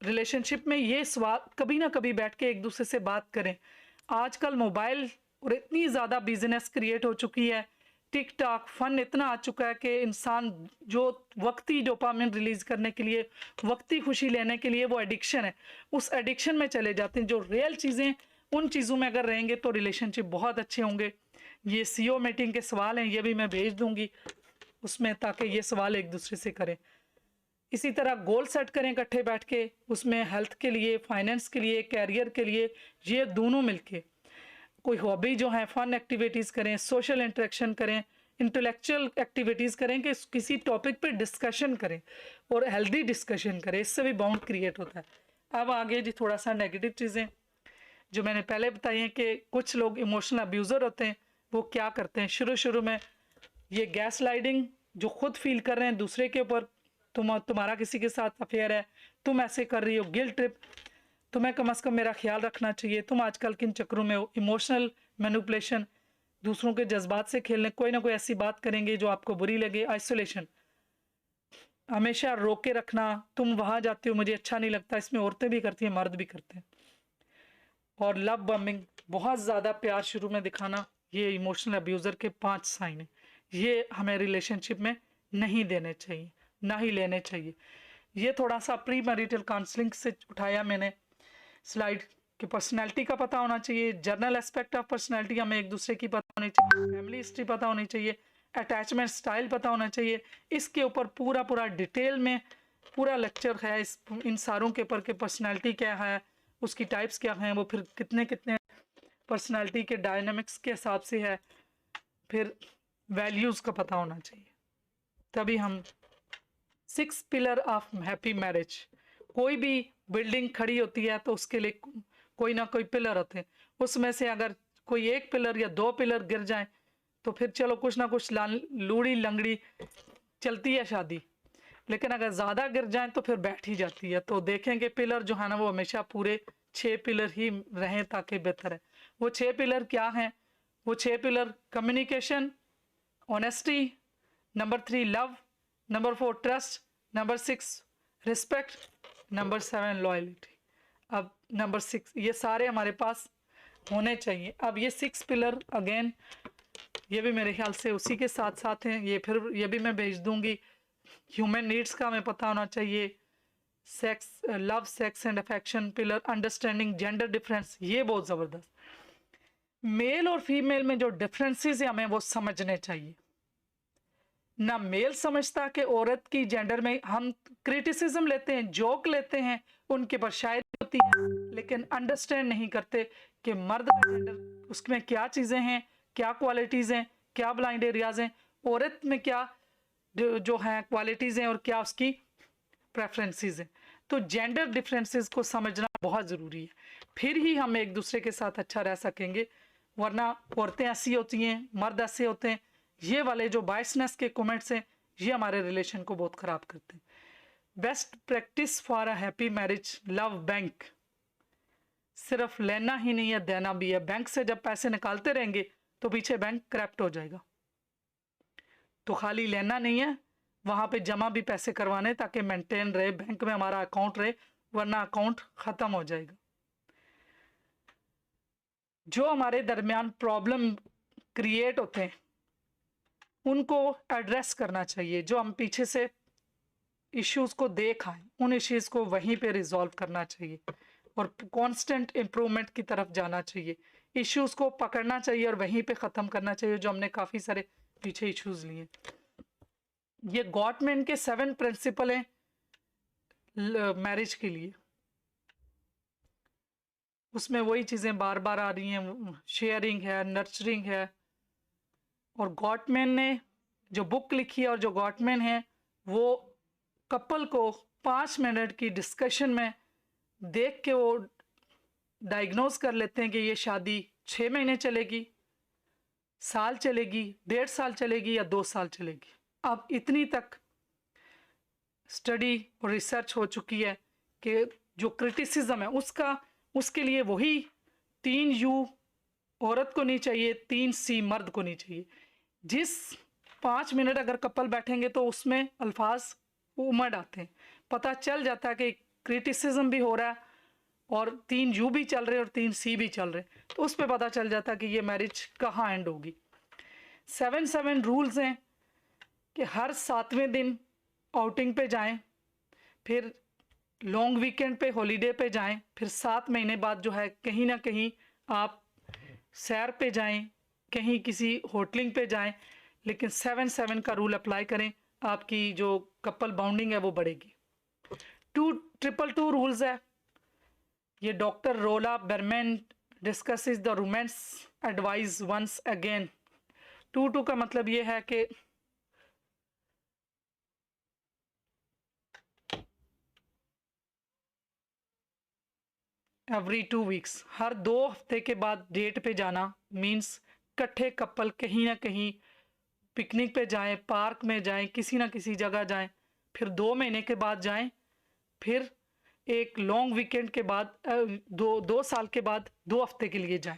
रिलेशनशिप में। ये सवाल कभी ना कभी बैठ के एक दूसरे से बात करें। आजकल मोबाइल और इतनी ज़्यादा बिजनेस क्रिएट हो चुकी है, टिकटॉक फन इतना आ चुका है कि इंसान जो वक्ती डोपामिन रिलीज करने के लिए, वक्ती खुशी लेने के लिए वो एडिक्शन है, उस एडिक्शन में चले जाते हैं। जो रियल चीज़ें, उन चीज़ों में अगर रहेंगे तो रिलेशनशिप बहुत अच्छे होंगे। ये सीओ मीटिंग के सवाल हैं, ये भी मैं भेज दूंगी उसमें, ताकि ये सवाल एक दूसरे से करें। इसी तरह गोल सेट करें इकट्ठे बैठ के, उसमें हेल्थ के लिए, फाइनेंस के लिए, कैरियर के लिए, ये दोनों मिलके। कोई हॉबी जो है, फन एक्टिविटीज़ करें, सोशल इंटरेक्शन करें, इंटेलेक्चुअल एक्टिविटीज़ करें कि किसी टॉपिक पे डिस्कशन करें और हेल्दी डिस्कशन करें, इससे भी बाउंड क्रिएट होता है। अब आगे जी थोड़ा सा नेगेटिव चीज़ें जो मैंने पहले बताई हैं कि कुछ लोग इमोशनल अब्यूज़र होते हैं। वो क्या करते हैं, शुरू में ये गैस लाइटिंग, जो खुद फील कर रहे हैं दूसरे के ऊपर, तुम्हारा किसी के साथ अफेयर है, तुम ऐसे कर रही हो, गिल्ट ट्रिप, तुम्हें कम से कम मेरा ख्याल रखना चाहिए, तुम आजकल किन चक्रों में हो। इमोशनल मैनिपुलेशन, दूसरों के जज्बात से खेलने, कोई ना कोई ऐसी बात करेंगे जो आपको बुरी लगे। आइसोलेशन, हमेशा रोक के रखना, तुम वहाँ जाते हो मुझे अच्छा नहीं लगता, इसमें औरतें भी करती हैं, मर्द भी करते हैं। और लव बम्बिंग, बहुत ज़्यादा प्यार शुरू में दिखाना, ये इमोशनल अब्यूज़र के 5 साइन हैं। ये हमें रिलेशनशिप में नहीं देने चाहिए, ना ही लेने चाहिए। ये थोड़ा सा प्री मैरिटल काउंसलिंग से उठाया मैंने स्लाइड, कि पर्सनैलिटी का पता होना चाहिए, जर्नल एस्पेक्ट ऑफ पर्सनैलिटी हमें एक दूसरे की पता होनी चाहिए, फैमिली हिस्ट्री पता होनी चाहिए, अटैचमेंट स्टाइल पता होना चाहिए। इसके ऊपर पूरा पूरा डिटेल में पूरा लेक्चर है इन सारों के ऊपर कि पर्सनैलिटी क्या है, उसकी टाइप्स क्या हैं, वो फिर कितने कितने पर्सनैलिटी के डायनामिक्स के हिसाब से है, फिर वैल्यूज़ का पता होना चाहिए। तभी हम 6 पिलर ऑफ हैप्पी मैरिज, कोई भी बिल्डिंग खड़ी होती है तो उसके लिए कोई ना कोई पिलर होते हैं, उसमें से अगर कोई एक पिलर या 2 पिलर गिर जाए तो फिर चलो कुछ ना कुछ लूड़ी लंगड़ी चलती है शादी, लेकिन अगर ज़्यादा गिर जाए तो फिर बैठ ही जाती है। तो देखेंगे पिलर जो है ना वो हमेशा पूरे 6 पिलर ही रहें ताकि बेहतर है। वो 6 पिलर क्या हैं? वो 6 pillar communication, honesty, number 3 love, number 4 trust, number 6 respect, number 7 loyalty. अब नंबर 6 ये सारे हमारे पास होने चाहिए। अब ये 6 पिलर अगेन ये भी मेरे ख्याल से उसी के साथ साथ हैं, ये फिर ये भी मैं भेज दूंगी। ह्यूमन नीड्स का हमें पता होना चाहिए, sex, love, sex and affection pillar, understanding gender difference, ये बहुत ज़बरदस्त। मेल और फीमेल में जो डिफरेंसेस है हमें वो समझने चाहिए। ना मेल समझता कि औरत की जेंडर में हम क्रिटिसिज्म लेते हैं, जोक लेते हैं, उनके पर शायरी होती है, लेकिन अंडरस्टैंड नहीं करते कि मर्द का जेंडर उसमें क्या चीज़ें हैं, क्या क्वालिटीज़ हैं, क्या ब्लाइंड एरियाज हैं, औरत में क्या जो हैं क्वालिटीज़ हैं और क्या उसकी प्रेफरेंसेस हैं। तो जेंडर डिफरेंसेस को समझना बहुत ज़रूरी है, फिर ही हम एक दूसरे के साथ अच्छा रह सकेंगे। वरना औरतें ऐसी होती हैं, मर्द ऐसे होते हैं, ये वाले जो बायसनेस के कमेंट्स हैं ये हमारे रिलेशन को बहुत ख़राब करते हैं। Best practice for a happy marriage, love bank. सिर्फ लेना ही नहीं है, देना भी है। बैंक से जब पैसे निकालते रहेंगे तो पीछे बैंक करप्ट हो जाएगा। तो खाली लेना नहीं है, वहाँ पे जमा भी पैसे करवाने ताकि मेंटेन रहे, बैंक में हमारा अकाउंट रहे, वरना अकाउंट ख़त्म हो जाएगा। जो हमारे दरमियान प्रॉब्लम क्रिएट होते हैं उनको एड्रेस करना चाहिए। जो हम पीछे से इश्यूज़ को देख आए उन इश्यूज़ को वहीं पे रिजॉल्व करना चाहिए और कांस्टेंट इम्प्रूवमेंट की तरफ जाना चाहिए। इश्यूज़ को पकड़ना चाहिए और वहीं पे ख़त्म करना चाहिए, जो हमने काफ़ी सारे पीछे इश्यूज़ लिए। ये गॉटमैन के 7 प्रिंसिपल हैं मैरिज के लिए। उसमें वही चीज़ें बार बार आ रही हैं, शेयरिंग है, नर्चरिंग है। और गॉटमैन ने जो बुक लिखी है और जो गॉटमैन है वो कपल को 5 मिनट की डिस्कशन में देख के वो डायग्नोज कर लेते हैं कि ये शादी 6 महीने चलेगी, साल चलेगी, 1.5 साल चलेगी या 2 साल चलेगी। अब इतनी तक स्टडी और रिसर्च हो चुकी है कि जो क्रिटिसिज्म है उसके लिए वही 3 यू औरत को नहीं चाहिए, 3 सी मर्द को नहीं चाहिए। जिस 5 मिनट अगर कपल बैठेंगे तो उसमें अल्फाज उमड़ आते हैं, पता चल जाता है कि क्रिटिसिज्म भी हो रहा है और 3 यू भी चल रहे हैं और 3 सी भी चल रहे हैं, तो उस पर पता चल जाता है कि ये मैरिज कहाँ एंड होगी। 7 रूल्स हैं कि हर 7वें दिन आउटिंग पे जाएं, फिर लॉन्ग वीकेंड पे हॉलीडे पे जाएं, फिर 7 महीने बाद जो है कहीं ना कहीं आप सैर पे जाएं, कहीं किसी होटलिंग पे जाएं, लेकिन 7 का रूल अप्लाई करें, आपकी जो कपल बाउंडिंग है वो बढ़ेगी। 2 रूल्स है, ये doctor Rola Berman discusses the romance advice once again. 2 का मतलब ये है कि एवरी 2 वीक्स, हर 2 हफ्ते के बाद डेट पे जाना, मीन्स इकट्ठे कपल कहीं ना कहीं पिकनिक पे जाएं, पार्क में जाएं, किसी ना किसी जगह जाएं, फिर 2 महीने के बाद जाएं, फिर एक लॉन्ग वीकेंड के बाद 2 साल के बाद 2 हफ्ते के लिए जाएं।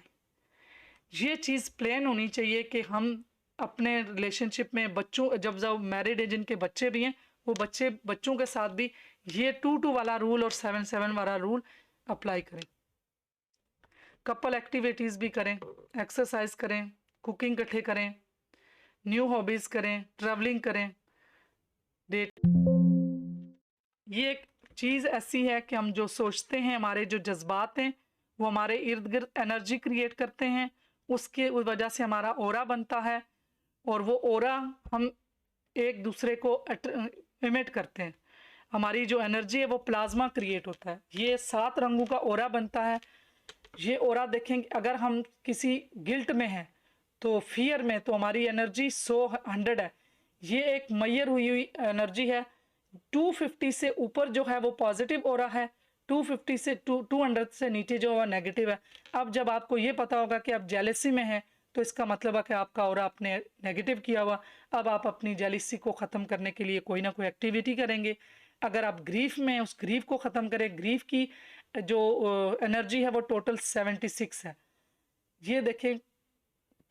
ये चीज़ प्लान होनी चाहिए कि हम अपने रिलेशनशिप में बच्चों जब मैरिड है जिनके बच्चे भी हैं वो बच्चों के साथ भी ये 2 वाला रूल और 7 वाला रूल अप्लाई करें। कपल एक्टिविटीज़ भी करें, एक्सरसाइज करें, कुकिंग इकट्ठे करें, न्यू हॉबीज़ करें, ट्रैवलिंग करें, डेट। ये एक चीज़ ऐसी है कि हम जो सोचते हैं, हमारे जो जज्बात हैं वो हमारे इर्द गिर्द एनर्जी क्रिएट करते हैं, उसके वजह से हमारा ऑरा बनता है, और वो ऑरा हम एक दूसरे को इमिट करते हैं। हमारी जो एनर्जी है वो प्लाज्मा क्रिएट होता है। ये 7 रंगों का ऑरा बनता है। ये ऑरा देखेंगे, अगर हम किसी गिल्ट में हैं तो फियर में, तो हमारी एनर्जी 100 है। ये एक मैयर हुई एनर्जी है। 250 से ऊपर जो है वो पॉजिटिव ऑरा है, 250 से 200 से नीचे जो है नेगेटिव है। अब जब आपको ये पता होगा कि आप जेलसी में हैं, तो इसका मतलब है कि आपका ऑरा आपने नेगेटिव किया हुआ। अब आप अपनी जेलसी को ख़त्म करने के लिए कोई ना कोई एक्टिविटी करेंगे। अगर आप ग्रीफ में, उस ग्रीफ को ख़त्म करें। ग्रीफ की जो एनर्जी है वो टोटल 76 है। ये देखें,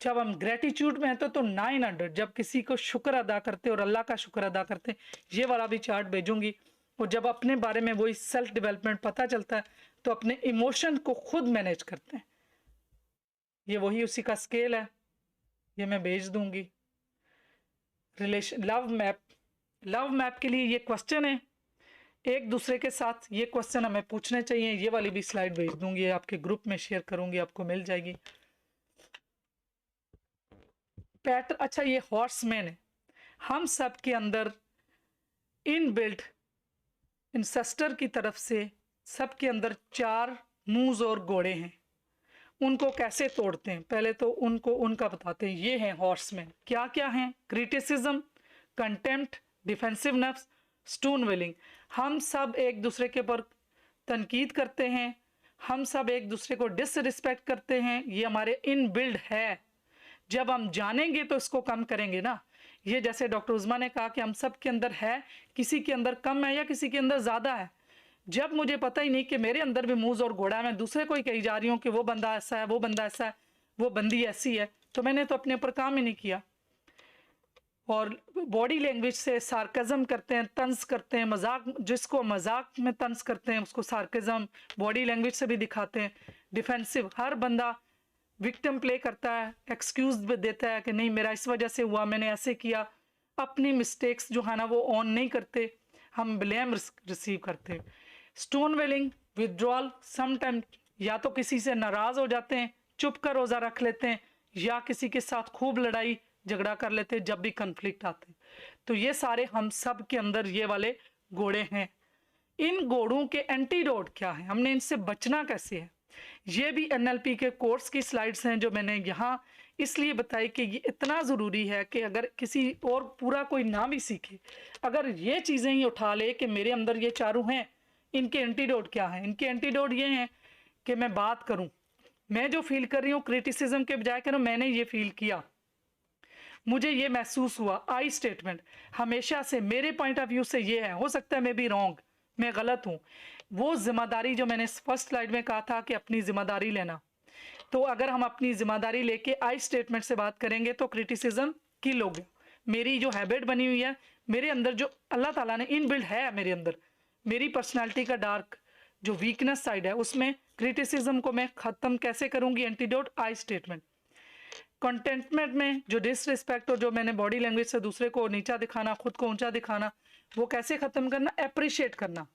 जब हम ग्रेटिट्यूड में हैं तो 900, जब किसी को शुक्र अदा करते और अल्लाह का शुक्र अदा करते। ये वाला भी चार्ट भेजूंगी। और जब अपने बारे में वही सेल्फ डेवलपमेंट पता चलता है तो अपने इमोशन को खुद मैनेज करते हैं। ये वही उसी का स्केल है, ये मैं भेज दूंगी। रिलेशन लव मैप के लिए ये क्वेश्चन है, एक दूसरे के साथ ये क्वेश्चन हमें पूछने चाहिए। ये वाली भी स्लाइड भेज दूंगी, आपके ग्रुप में शेयर करूंगी, आपको मिल जाएगी। पैटर्न, अच्छा ये हॉर्समैन है। हम सब के अंदर इनबिल्ट इंसेस्टर की तरफ से सबके अंदर 4 मूज और घोड़े हैं। उनको कैसे तोड़ते हैं, पहले तो उनका बताते हैं। ये हैं हॉर्समैन। क्या क्या हैं? क्रिटिसिज्म, कंटेम्प्ट, डिफेंसिवनेस, स्टोन वेलिंग। हम सब एक दूसरे के ऊपर तनकीद करते हैं, हम सब एक दूसरे को डिसरिस्पेक्ट करते हैं। ये हमारे इनबिल्ड है। जब हम जानेंगे तो इसको कम करेंगे ना। ये जैसे डॉक्टर उज़मा ने कहा कि हम सब के अंदर है, किसी के अंदर कम है या किसी के अंदर ज़्यादा है। जब मुझे पता ही नहीं कि मेरे अंदर भी मूज और घोड़ा है, मैं दूसरे को ही कही जा रही हूँ कि वो बंदा ऐसा है, वो बंदा ऐसा है, वो बंदी ऐसी है, तो मैंने तो अपने ऊपर काम ही नहीं किया। और बॉडी लैंग्वेज से सार्कज़म करते हैं, तंज करते हैं, मजाक, जिसको मजाक में तंज करते हैं उसको सार्कज़म बॉडी लैंग्वेज से भी दिखाते हैं। डिफेंसिव, हर बंदा विक्टिम प्ले करता है, एक्सक्यूज भी देता है कि नहीं मेरा इस वजह से हुआ, मैंने ऐसे किया। अपनी मिस्टेक्स जो है ना वो ऑन नहीं करते, हम ब्लेम रिसीव करते हैं। स्टोन वेलिंग, विदड्रॉल, समटाइम या तो किसी से नाराज़ हो जाते हैं, चुप कर रोज़ा रख लेते हैं, या किसी के साथ खूब लड़ाई झगड़ा कर लेते हैं जब भी कन्फ्लिक्ट आते हैं। तो ये सारे हम सब के अंदर ये वाले घोड़े हैं। इन घोड़ों के एंटीडोट क्या है, हमने इनसे बचना कैसे है? ये भी NLP के कोर्स की स्लाइड्स हैं जो मैंने यहाँ इसलिए बताई कि ये इतना ज़रूरी है कि अगर किसी और पूरा कोई ना भी सीखे, अगर ये चीज़ें ही उठा ले कि मेरे अंदर ये चारों हैं, इनके एंटीडोट क्या हैं? इनके एंटीडोट ये हैं कि मैं बात करूं, मैं जो फील कर रही हूँ क्रिटिसिज्म के बजाय करूँ मैंने ये फील किया, मुझे ये महसूस हुआ। आई स्टेटमेंट हमेशा से मेरे पॉइंट ऑफ व्यू से ये है, हो सकता है मैं भी रॉन्ग, मैं गलत हूँ। वो जिम्मेदारी जो मैंने फर्स्ट स्लाइड में कहा था कि अपनी जिम्मेदारी लेना, तो अगर हम अपनी जिम्मेदारी लेके आई स्टेटमेंट से बात करेंगे तो क्रिटिसिज्म किल हो गया। मेरी जो हैबिट बनी हुई है मेरे अंदर, जो अल्लाह ताला ने इनबिल्ड है मेरे अंदर, मेरी पर्सनालिटी का डार्क जो वीकनेस साइड है, उसमें क्रिटिसिज्म को मैं ख़त्म कैसे करूँगी? एंटीडोट आई स्टेटमेंट। कंटेंटमेंट में जो डिसरिस्पेक्ट और जो मैंने बॉडी लैंग्वेज से दूसरे को नीचा दिखाना, खुद को ऊंचा दिखाना, वो कैसे ख़त्म करना? अप्रिशिएट करना,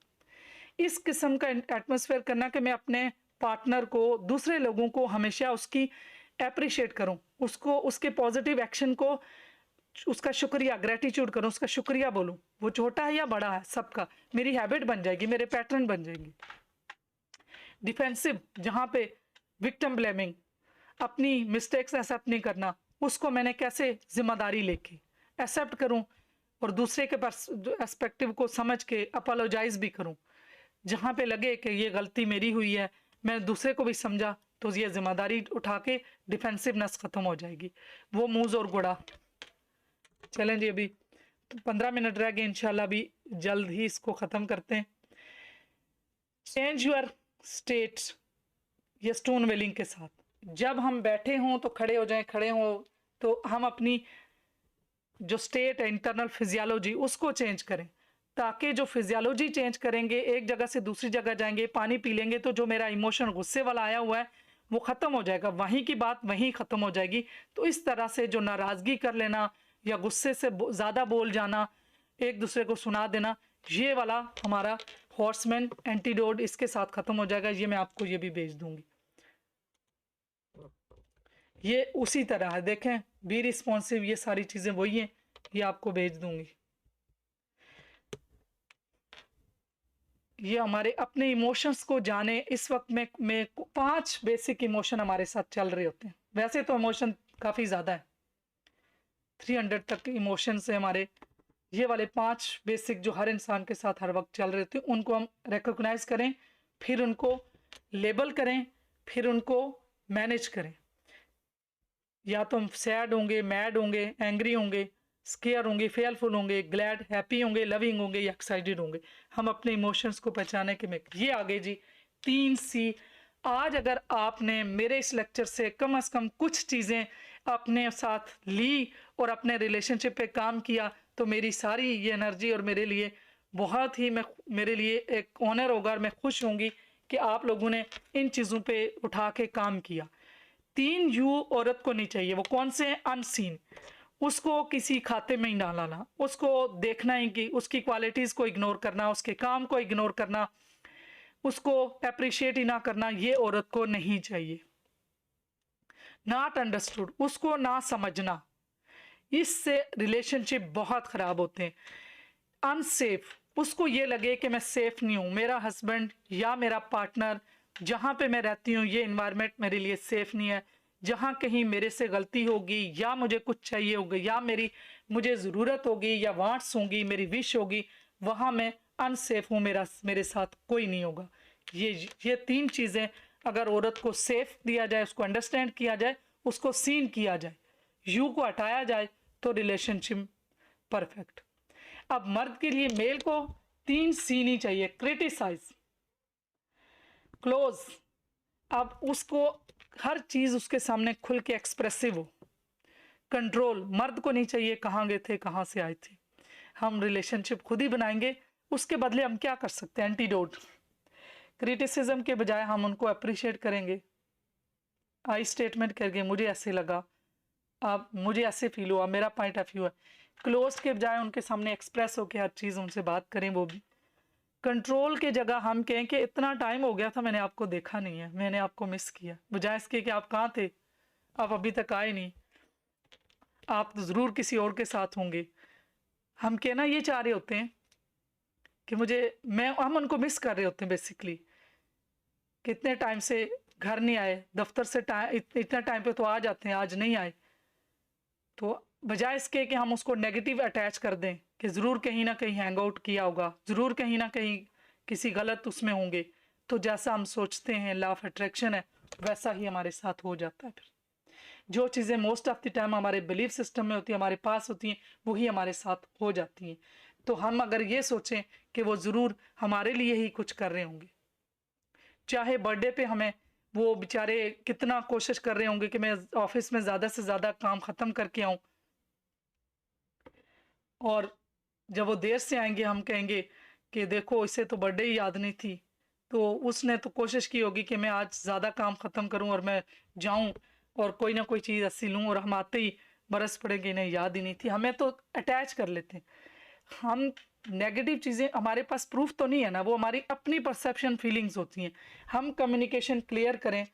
इस किस्म का एटमॉस्फेयर करना कि मैं अपने पार्टनर को, दूसरे लोगों को हमेशा उसकी अप्रिशिएट करूं, उसको, उसके पॉजिटिव एक्शन को, उसका शुक्रिया, ग्रेटिट्यूड करूं, उसका शुक्रिया बोलूं। वो छोटा है या बड़ा है, सबका मेरी हैबिट बन जाएगी, मेरे पैटर्न बन जाएंगे। डिफेंसिव, जहाँ पे विक्टिम ब्लेमिंग, अपनी मिस्टेक्स एक्सेप्ट नहीं करना, उसको मैंने कैसे जिम्मेदारी लेके एक्सेप्ट करूं और दूसरे के पर्सपेक्टिव को समझ के अपोलोजाइज भी करूं। जहाँ पे लगे कि ये गलती मेरी हुई है, मैं दूसरे को भी समझा, तो ये जिम्मेदारी उठा के डिफेंसिवनेस ख़त्म हो जाएगी। वो मूज और घोड़ा। चलें जी, अभी 15 मिनट रह गए, इंशाल्लाह भी जल्द ही इसको ख़त्म करते हैं। चेंज यूर स्टेट, ये स्टोन वेलिंग के साथ, जब हम बैठे हों तो खड़े हो जाएं, खड़े हों तो हम अपनी जो स्टेट है, इंटरनल फिजियोलॉजी, उसको चेंज करें, ताकि जो फिजियोलॉजी चेंज करेंगे, एक जगह से दूसरी जगह जाएंगे, पानी पी लेंगे तो जो मेरा इमोशन गुस्से वाला आया हुआ है वो ख़त्म हो जाएगा, वहीं की बात वहीं ख़त्म हो जाएगी। तो इस तरह से जो नाराज़गी कर लेना या गुस्से से ज़्यादा बोल जाना, एक दूसरे को सुना देना, ये वाला हमारा हॉर्समैन एंटीडोट इसके साथ ख़त्म हो जाएगा। ये मैं आपको ये भी भेज दूँगी। ये उसी तरह है, देखें बी रिस्पॉन्सिव, ये सारी चीज़ें वही हैं, ये आपको भेज दूंगी। ये हमारे अपने इमोशंस को जाने। इस वक्त में 5 बेसिक इमोशन हमारे साथ चल रहे होते हैं। वैसे तो इमोशन काफ़ी ज़्यादा है, 300 तक इमोशंस है हमारे। ये वाले 5 बेसिक जो हर इंसान के साथ हर वक्त चल रहे थे, उनको हम रिकॉग्नाइज करें, फिर उनको लेबल करें, फिर उनको मैनेज करें। या तो हम सैड होंगे, मैड होंगे, एंग्री होंगे, स्केयर होंगे, फेयरफुल होंगे, ग्लैड, हैप्पी होंगे, लविंग होंगे या एक्साइटेड होंगे। हम अपने इमोशंस को पहचाने के में ये आगे जी 3C। आज अगर आपने मेरे इस लेक्चर से कम कुछ चीज़ें अपने साथ ली और अपने रिलेशनशिप पे काम किया, तो मेरी सारी ये एनर्जी और मेरे लिए बहुत ही मेरे लिए एक ऑनर होगा और मैं खुश होंगी कि आप लोगों ने इन चीज़ों पे उठा के काम किया। 3 U औरत को नहीं चाहिए। वो कौन से हैं? अनसीन। उसको किसी खाते में ही ना लाना, उसको देखना ही कि उसकी क्वालिटीज़ को इग्नोर करना, उसके काम को इग्नोर करना, उसको अप्रिशिएट ही ना करना, ये औरत को नहीं चाहिए। नॉट अंडरस्टूड, उसको ना समझना, इससे रिलेशनशिप बहुत ख़राब होते हैं। अनसेफ, उसको ये लगे कि मैं सेफ नहीं हूँ, मेरा हस्बैंड या मेरा पार्टनर जहाँ पे मैं रहती हूँ ये इन्वायरमेंट मेरे लिए सेफ नहीं है, जहाँ कहीं मेरे से गलती होगी या मुझे कुछ चाहिए होगा या मुझे ज़रूरत होगी या वांट्स होंगी, मेरी विश होगी, वहाँ मैं अनसेफ हूँ, मेरे साथ कोई नहीं होगा। ये 3 चीज़ें अगर औरत को सेफ दिया जाए, उसको अंडरस्टैंड किया जाए, उसको सीन किया जाए, यू को हटाया जाए, तो रिलेशनशिप परफेक्ट। अब मर्द के लिए मेल को 3C नहीं चाहिए। क्रिटिसाइज, क्लोज, अब उसको हर चीज उसके सामने खुल के एक्सप्रेसिव हो। कंट्रोल, मर्द को नहीं चाहिए कहाँ गए थे, कहाँ से आए थे, हम रिलेशनशिप खुद ही बनाएंगे, उसके बदले हम क्या कर सकते हैं? एंटीडोट, क्रिटिसिज्म के बजाय हम उनको अप्रिशिएट करेंगे, आई स्टेटमेंट करके मुझे ऐसे लगा, अब मुझे ऐसे फील हुआ, मेरा पॉइंट ऑफ व्यू है। क्लोज के बजाय उनके सामने एक्सप्रेस होकर हर चीज़ उनसे बात करें। वो भी कंट्रोल के जगह हम कहें कि इतना टाइम हो गया था, मैंने आपको देखा नहीं है, मैंने आपको मिस किया, बजाय इसके कि आप कहाँ थे, आप अभी तक आए नहीं, आप ज़रूर किसी और के साथ होंगे। हम कहना ये चाह रहे होते हैं कि हम उनको मिस कर रहे होते हैं बेसिकली, कितने टाइम से घर नहीं आए, दफ्तर से इतना टाइम पे तो आ जाते हैं, आज नहीं आए। तो बजाय इसके कि हम उसको नेगेटिव अटैच कर दें कि ज़रूर कहीं ना कहीं हैंग आउट किया होगा, ज़रूर कहीं ना कहीं किसी गलत उसमें होंगे, तो जैसा हम सोचते हैं, लॉ ऑफ अट्रैक्शन है, वैसा ही हमारे साथ हो जाता है। फिर जो चीज़ें मोस्ट ऑफ द टाइम हमारे बिलीफ सिस्टम में होती हैं, हमारे पास होती हैं, वही हमारे साथ हो जाती हैं। तो हम अगर ये सोचें कि वो ज़रूर हमारे लिए ही कुछ कर रहे होंगे, चाहे बर्थडे पे हमें वो बेचारे कितना कोशिश कर रहे होंगे कि मैं ऑफिस में ज़्यादा से ज़्यादा काम ख़त्म करके आऊँ, और जब वो देर से आएंगे हम कहेंगे कि देखो इसे तो बर्थडे ही याद नहीं थी, तो उसने तो कोशिश की होगी कि मैं आज ज़्यादा काम ख़त्म करूं और मैं जाऊं और कोई ना कोई चीज़ ऐसी लूं, और हम आते ही बरस पड़ेंगे, इन्हें याद ही नहीं थी। हमें तो अटैच कर लेते हैं हम नेगेटिव चीज़ें, हमारे पास प्रूफ तो नहीं है ना, वो हमारी अपनी परसेप्शन फीलिंग्स होती हैं। हम कम्युनिकेशन क्लियर करें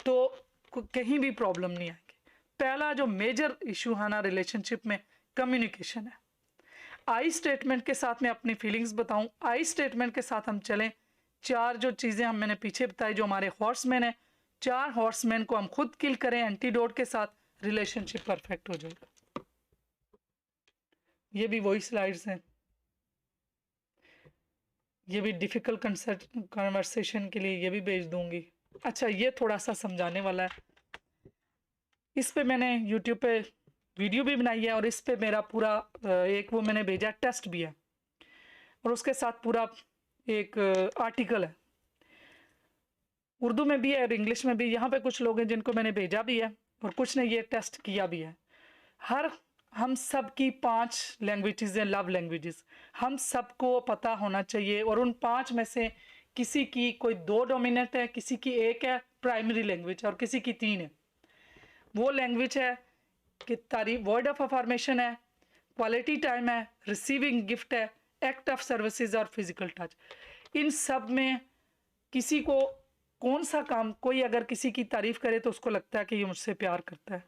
तो कहीं भी प्रॉब्लम नहीं आएगी। पहला जो मेजर इशू है ना रिलेशनशिप में, कम्युनिकेशन है। आई स्टेटमेंट के साथ मैं अपनी फीलिंग्स बताऊं, आई स्टेटमेंट के साथ हम चलें। 4 जो चीज़ें मैंने पीछे बताई, जो हमारे हॉर्समैन है, 4 हॉर्समैन को हम खुद किल करें एंटीडोट के साथ, रिलेशनशिप परफेक्ट हो जाएगा। ये भी वही स्लाइड्स हैं, ये भी डिफ़िकल्ट कन्वर्सेशन के लिए ये भी भेज दूंगी। अच्छा, ये थोड़ा सा समझाने वाला है, इस पे मैंने यूट्यूब पे वीडियो भी बनाई है, और इस पे मेरा पूरा एक वो मैंने भेजा टेस्ट भी है, और उसके साथ पूरा एक आर्टिकल है, उर्दू में भी है और इंग्लिश में भी। यहाँ पे कुछ लोग हैं जिनको मैंने भेजा भी है और कुछ ने ये टेस्ट किया भी है। हम सब की 5 लैंग्वेजेस हैं, लव लैंग्वेजेस, हम सबको पता होना चाहिए, और उन 5 में से किसी की कोई 2 डोमिनेंट है, किसी की 1 है प्राइमरी लैंग्वेज, और किसी की 3 है। वो लैंग्वेज है कि तारीफ, वर्ड ऑफ अफर्मेशन है, क्वालिटी टाइम है, रिसीविंग गिफ्ट है, एक्ट ऑफ सर्विसेज और फिजिकल टच। इन सब में किसी को कौन सा काम, कोई अगर किसी की तारीफ करे तो उसको लगता है कि ये मुझसे प्यार करता है।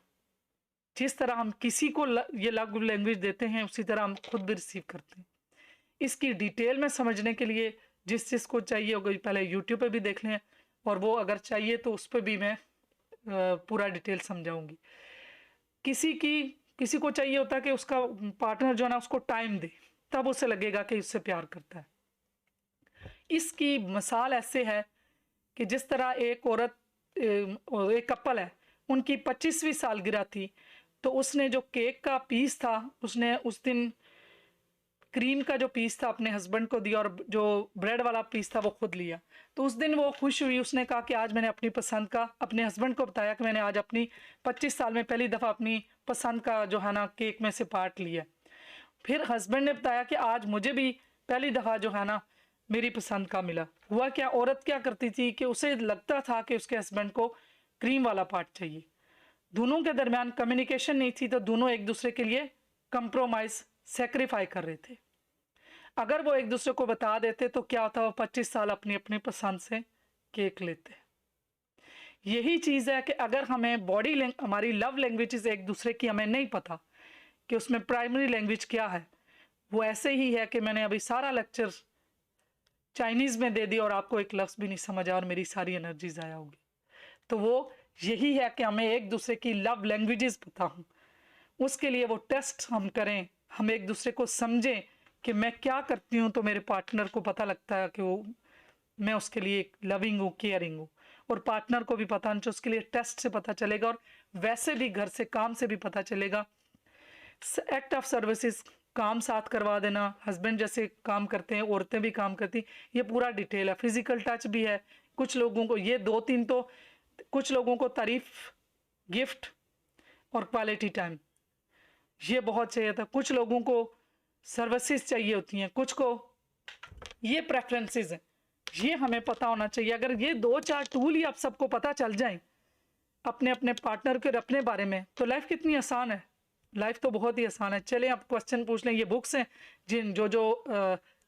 जिस तरह हम किसी को ये लव लैंग्वेज देते हैं, उसी तरह हम खुद भी रिसीव करते हैं। इसकी डिटेल में समझने के लिए जिस चीज़ को चाहिए होगा पहले यूट्यूब पे भी देख लें, और वो अगर चाहिए तो उस पर भी मैं पूरा डिटेल समझाऊंगी। किसी को चाहिए होता है कि उसका पार्टनर जो है ना उसको टाइम दे, तब उसे लगेगा कि उससे प्यार करता है। इसकी मिसाल ऐसे है कि जिस तरह एक औरत, एक कपल है, उनकी 25वीं सालगिरह थी, तो उसने जो केक का पीस था, उसने उस दिन क्रीम का जो पीस था अपने हस्बैंड को दिया, और जो ब्रेड वाला पीस था वो खुद लिया। तो उस दिन वो खुश हुई, उसने कहा कि आज मैंने अपनी पसंद का, अपने हस्बैंड को बताया कि मैंने आज अपनी 25 साल में पहली दफ़ा अपनी पसंद का जो है ना केक में से पार्ट लिया। फिर हस्बैंड ने बताया कि आज मुझे भी पहली दफ़ा जो है ना मेरी पसंद का मिला। हुआ क्या, औरत क्या करती थी कि उसे लगता था कि उसके हस्बैंड को क्रीम वाला पार्ट चाहिए। दोनों के दरमियान कम्युनिकेशन नहीं थी, तो दोनों एक दूसरे के लिए कंप्रोमाइज, सेक्रीफाई कर रहे थे। अगर वो एक दूसरे को बता देते तो क्या होता, वो 25 साल अपनी अपनी पसंद से केक लेते। यही चीज़ है कि अगर हमें हमारी लव लैंग्वेजेस एक दूसरे की हमें नहीं पता कि उसमें प्राइमरी लैंग्वेज क्या है, वो ऐसे ही है कि मैंने अभी सारा लेक्चर चाइनीज़ में दे दिया और आपको एक लफ्ज़ भी नहीं समझ आया और मेरी सारी एनर्जी ज़ाया होगी। तो वो यही है कि हमें एक दूसरे की लव लैंग्वेजेस पता हों। उसके लिए वो टेस्ट हम करें, हम एक दूसरे को समझें कि मैं क्या करती हूँ तो मेरे पार्टनर को पता लगता है कि वो, मैं उसके लिए लविंग हूँ, केयरिंग हूँ, और पार्टनर को भी पता नहीं, उसके लिए टेस्ट से पता चलेगा, और वैसे भी घर से काम से भी पता चलेगा। एक्ट ऑफ सर्विसेज, काम साथ करवा देना, हस्बैंड जैसे काम करते हैं औरतें भी काम करती, ये पूरा डिटेल है। फिजिकल टच भी है, कुछ लोगों को ये दो तीन तो, कुछ लोगों को तारीफ, गिफ्ट और क्वालिटी टाइम ये बहुत चाहिए था, कुछ लोगों को सर्विसेज चाहिए होती हैं, कुछ को ये प्रेफरेंसेस हैं। ये हमें पता होना चाहिए। अगर ये 2-4 टूल ही आप सबको पता चल जाए अपने अपने पार्टनर के और अपने बारे में, तो लाइफ कितनी आसान है। लाइफ तो बहुत ही आसान है। चलें आप क्वेश्चन पूछ लें। ये बुक्स हैं जिन जो जो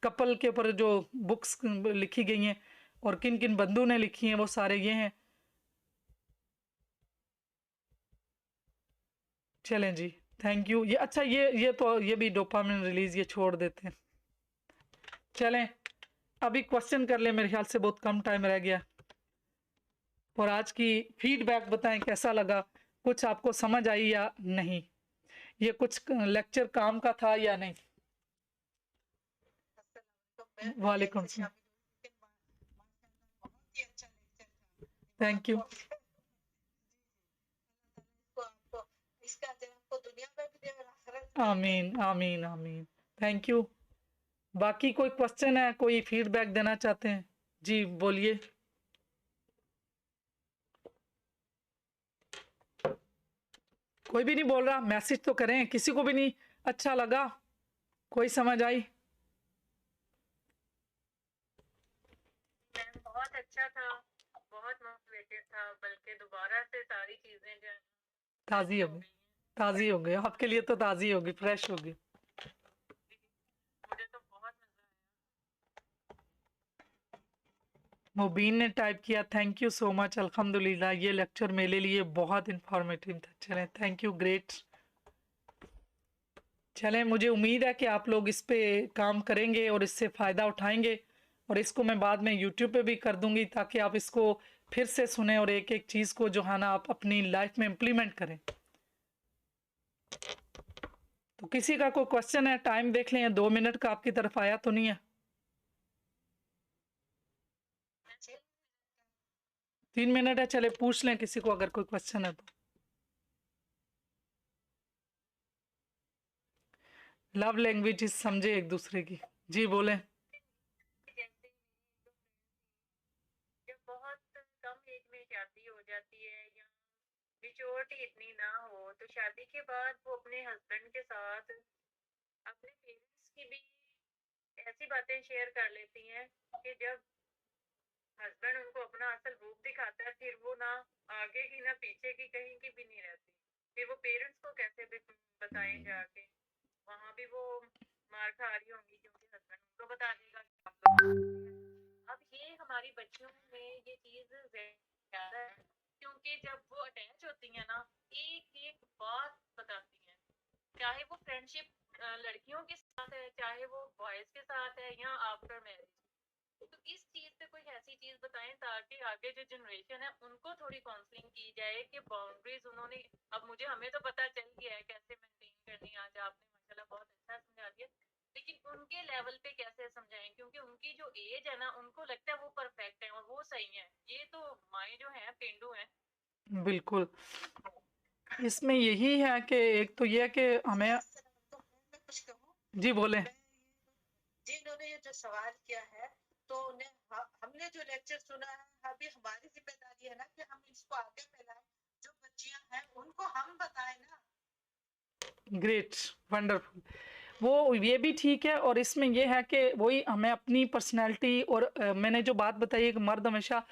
कपल के ऊपर जो बुक्स लिखी गई हैं और किन किन बंधु ने लिखी हैं, वो सारे ये हैं। चलें जी, थैंक यू। ये अच्छा, ये तो ये भी डोपामिन रिलीज ये छोड़ देते हैं। चलें अभी क्वेश्चन कर ले, मेरे ख्याल से बहुत कम टाइम रह गया। और आज की फीडबैक बताएं कैसा लगा, कुछ आपको समझ आई या नहीं, ये कुछ लेक्चर काम का था या नहीं। वालेकुम सलाम, थैंक यू। आमीन आमीन आमीन, थैंक यू। बाकी कोई क्वेश्चन है, कोई फीडबैक देना चाहते हैं, जी बोलिए। कोई भी नहीं बोल रहा, मैसेज तो करें। किसी को भी नहीं अच्छा लगा, कोई समझ आई? मैम बहुत अच्छा था, बहुत मोटिवेटेड था, बल्कि दोबारा से सारी चीजें जो है ताज़ी हो गई, ताज़ी हो गई आपके लिए, तो ताज़ी होगी, फ्रेश होगी। मुझे तो बहुत मजा मुबीन ने टाइप किया, थैंक यू सो मच, अल्हम्दुलिल्लाह ये लेक्चर मेरे लिए बहुत इंफॉर्मेटिव था। चलें, थैंक यू, ग्रेट। चलें, मुझे उम्मीद है कि आप लोग इस पे काम करेंगे और इससे फ़ायदा उठाएंगे, और इसको मैं बाद में यूट्यूब पे भी कर दूंगी ताकि आप इसको फिर से सुने और एक एक चीज़ को जो है ना आप अपनी लाइफ में इम्प्लीमेंट करें। तो किसी का कोई क्वेश्चन है, टाइम देख लें, 2 मिनट का आपकी तरफ आया तो नहीं है? 3 मिनट है, चले पूछ लें किसी को अगर कोई क्वेश्चन है तो। लव लैंग्वेज समझे एक दूसरे की, जी बोलें। जैसे जब बहुत कम एज में शादी हो जाती है या मेच्योरिटी इतनी ना हो, तो शादी के बाद वो अपने हस्बैंड के साथ अपने पेरेंट्स की भी ऐसी बातें शेयर कर लेती हैं कि जब हस्बैंड उनको अपना असल रूप दिखाता है, फिर वो ना आगे की ना पीछे की कहीं की भी नहीं रहती। फिर वो पेरेंट्स को कैसे भी बताएं जाके, वहाँ भी वो मार खा रही होंगी क्योंकि हस्बैंड उनको बता देगा कि आप लोग। अब ये हमारी बच्चियों में ये चीज ज्यादा है, क्योंकि जब वो अटैच होती है ना, एक एक बात बताती हैं, चाहे वो फ्रेंडशिप लड़कियों के साथ है, चाहे वो बॉयज के साथ है, या आफ्टर मैरिज। तो इस चीज पे कोई ऐसी चीज बताएं ताकि आगे जो जनरेशन है उनको थोड़ी काउंसलिंग की जाए कि बाउंड्रीज उन्होंने, अब मुझे हमें तो पता चल गया है कैसे मेंटेन करनी, आज आपने माशाल्लाह बहुत अच्छा समझा दिया, लेकिन उनके लेवल पे कैसे समझाएं, क्योंकि उनकी जो एज है ना, उनको लगता है वो परफेक्ट है और वो सही है। ये तो माएँ जो हैं पेंडू हैं। बिल्कुल, इसमें यही है कि एक तो ये है कि हमें तो मैं कुछ कहूँ, जी बोलें। मैं जिन्होंने ये जो सवाल किया है, तो उन्हें हमने जो लेक्चर सुना है, अभी हमारी जिम्मेदारी है ना कि हम इसको आगे फैलाएं, जो बच्चियां हैं उनको हम बताएं ना। Great, wonderful. वो ये भी ठीक है, और इसमें ये है कि वही हमें अपनी पर्सनैलिटी और मैंने जो बात बताई है कि मर्द हमेशा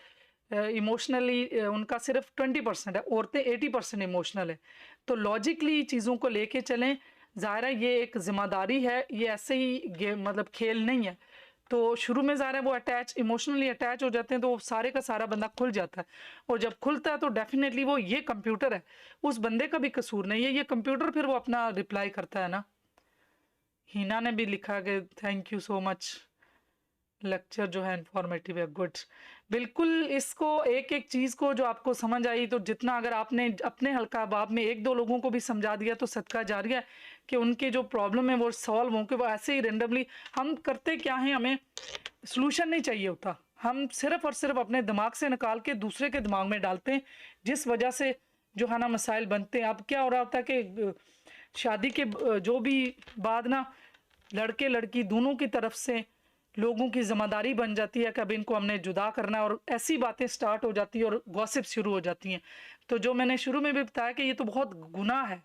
इमोशनली उनका सिर्फ 20% है, औरतें 80% इमोशनल है। तो लॉजिकली चीज़ों को लेके चलें, ज़ाहिर है ये एक ज़िम्मेदारी है, ये ऐसे ही मतलब खेल नहीं है। तो शुरू में ज़ाहिर है वो इमोशनली अटैच हो जाते हैं, तो वो सारे का सारा बंदा खुल जाता है, और जब खुलता है तो डेफिनेटली वो ये कंप्यूटर है, उस बंदे का भी कसूर नहीं है, ये कंप्यूटर फिर वो अपना रिप्लाई करता है ना। हिना ने भी लिखा कि thank you so much, lecture जो है इंफॉर्मेटिव है, गुड। बिल्कुल, इसको एक एक चीज़ को जो आपको समझ आई, तो जितना अगर आपने अपने हल्का बाब में एक दो लोगों को भी समझा दिया तो सदका जारिया है कि उनके जो प्रॉब्लम है वो सॉल्व हों। कि वो ऐसे ही रेंडमली हम करते क्या हैं, हमें सॉल्यूशन नहीं चाहिए होता, हम सिर्फ और सिर्फ अपने दिमाग से निकाल के दूसरे के दिमाग में डालते हैं, जिस वजह से जो है ना मसाइल बनते हैं। अब क्या हो रहा होता है कि शादी के जो भी बाद ना लड़के लड़की दोनों की तरफ से लोगों की जिम्मेदारी बन जाती है कि अब इनको हमने जुदा करना है, और ऐसी बातें स्टार्ट हो जाती है और गॉसिप शुरू हो जाती हैं। तो जो मैंने शुरू में भी बताया कि ये तो बहुत गुनाह है,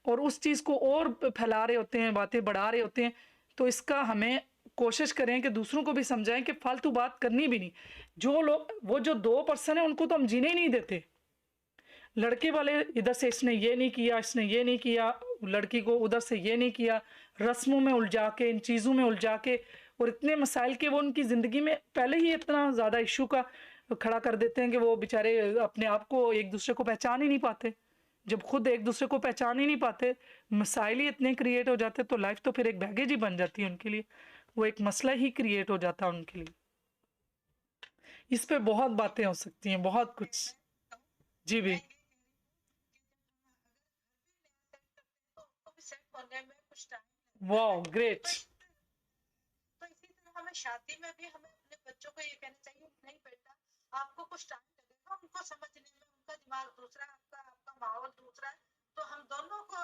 और उस चीज़ को और फैला रहे होते हैं, बातें बढ़ा रहे होते हैं। तो इसका हमें कोशिश करें कि दूसरों को भी समझाएं कि फालतू बात करनी भी नहीं। जो लोग, वो जो 2% है उनको तो हम जीने ही नहीं देते। लड़के वाले इधर से इसने ये नहीं किया, इसने ये नहीं किया, लड़की को उधर से ये नहीं किया, रस्मों में उलझा के, इन चीज़ों में उलझा के, और इतने मसाइल के वो उनकी ज़िंदगी में पहले ही इतना ज़्यादा इशू का खड़ा कर देते हैं कि वो बेचारे अपने आप को एक दूसरे को पहचान ही नहीं पाते। जब खुद एक दूसरे को पहचान ही नहीं पाते, मसाइल ही इतने क्रिएट हो जाते, तो लाइफ तो फिर एक बैगेज ही बन जाती है उनके लिए, वो एक मसला ही क्रिएट हो जाता है उनके लिए। इस पे बहुत बातें हो सकती हैं, बहुत कुछ। जी भी, सेट होने में कुछ टाइम वाह, ग्रेट। तो इसी तरह हमें शादी में भी हमें अपने बच्चों को ये कहना चाहिए, नहीं बेटा आपको कुछ टाइम लगेगा उनको समझने में, उनका दिमाग दूसरा है, आपका आपका माहौल दूसरा है। तो हम दोनों को,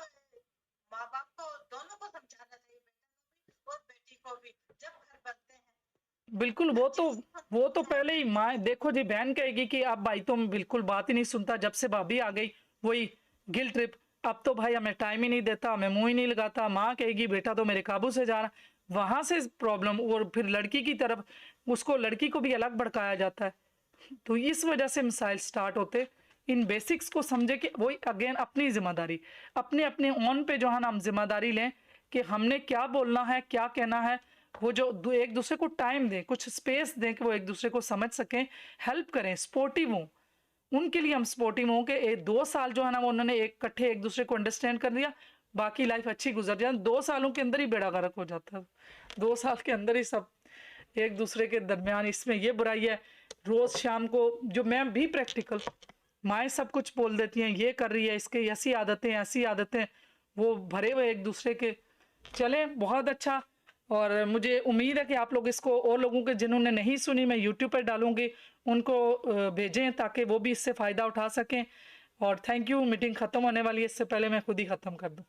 माँ बाप को दोनों को समझाना चाहिए, बेटा को भी और बेटी को भी, जब घर बनते हैं। बिल्कुल, वो तो पहले ही माँ, देखो जी, बहन कहेगी कि अब भाई तुम बिल्कुल बात ही नहीं सुनता, जब से भाभी आ गई वही गिल्ट ट्रिप, अब तो भाई हमें टाइम ही नहीं देता, हमें मुंह ही नहीं लगाता। माँ कहेगी बेटा तो मेरे काबू से जा रहा, वहां से प्रॉब्लम, और फिर लड़की की तरफ उसको, लड़की को भी अलग भड़काया जाता है। तो इस वजह से मिसाइल स्टार्ट होते। इन बेसिक्स को समझे कि वही अगेन अपनी जिम्मेदारी, अपने अपने ऑन पे जो है ना हम जिम्मेदारी लें कि हमने क्या बोलना है, क्या कहना है। वो जो एक दूसरे को टाइम दें, कुछ स्पेस दें कि वो एक दूसरे को समझ सकें, हेल्प करें, सपोर्टिव हों। उनके लिए हम सपोर्टिव हों कि 2 साल जो है ना वो उन्होंने एक इकट्ठे एक दूसरे को अंडरस्टैंड कर लिया, बाकी लाइफ अच्छी गुजर जाए। 2 सालों के अंदर ही बेड़ा गर्क हो जाता है, 2 साल के अंदर ही सब एक दूसरे के दरमियान। इसमें ये बुराई है, रोज शाम को जो मैं भी प्रैक्टिकल, माएँ सब कुछ बोल देती हैं, ये कर रही है, इसके ऐसी आदतें, वो भरे हुए एक दूसरे के। चले, बहुत अच्छा। और मुझे उम्मीद है कि आप लोग इसको और लोगों के जिन्होंने नहीं सुनी, मैं यूट्यूब पर डालूंगी, उनको भेजें ताकि वो भी इससे फ़ायदा उठा सकें। और थैंक यू। मीटिंग ख़त्म होने वाली है, इससे पहले मैं खुद ही ख़त्म कर दूँ।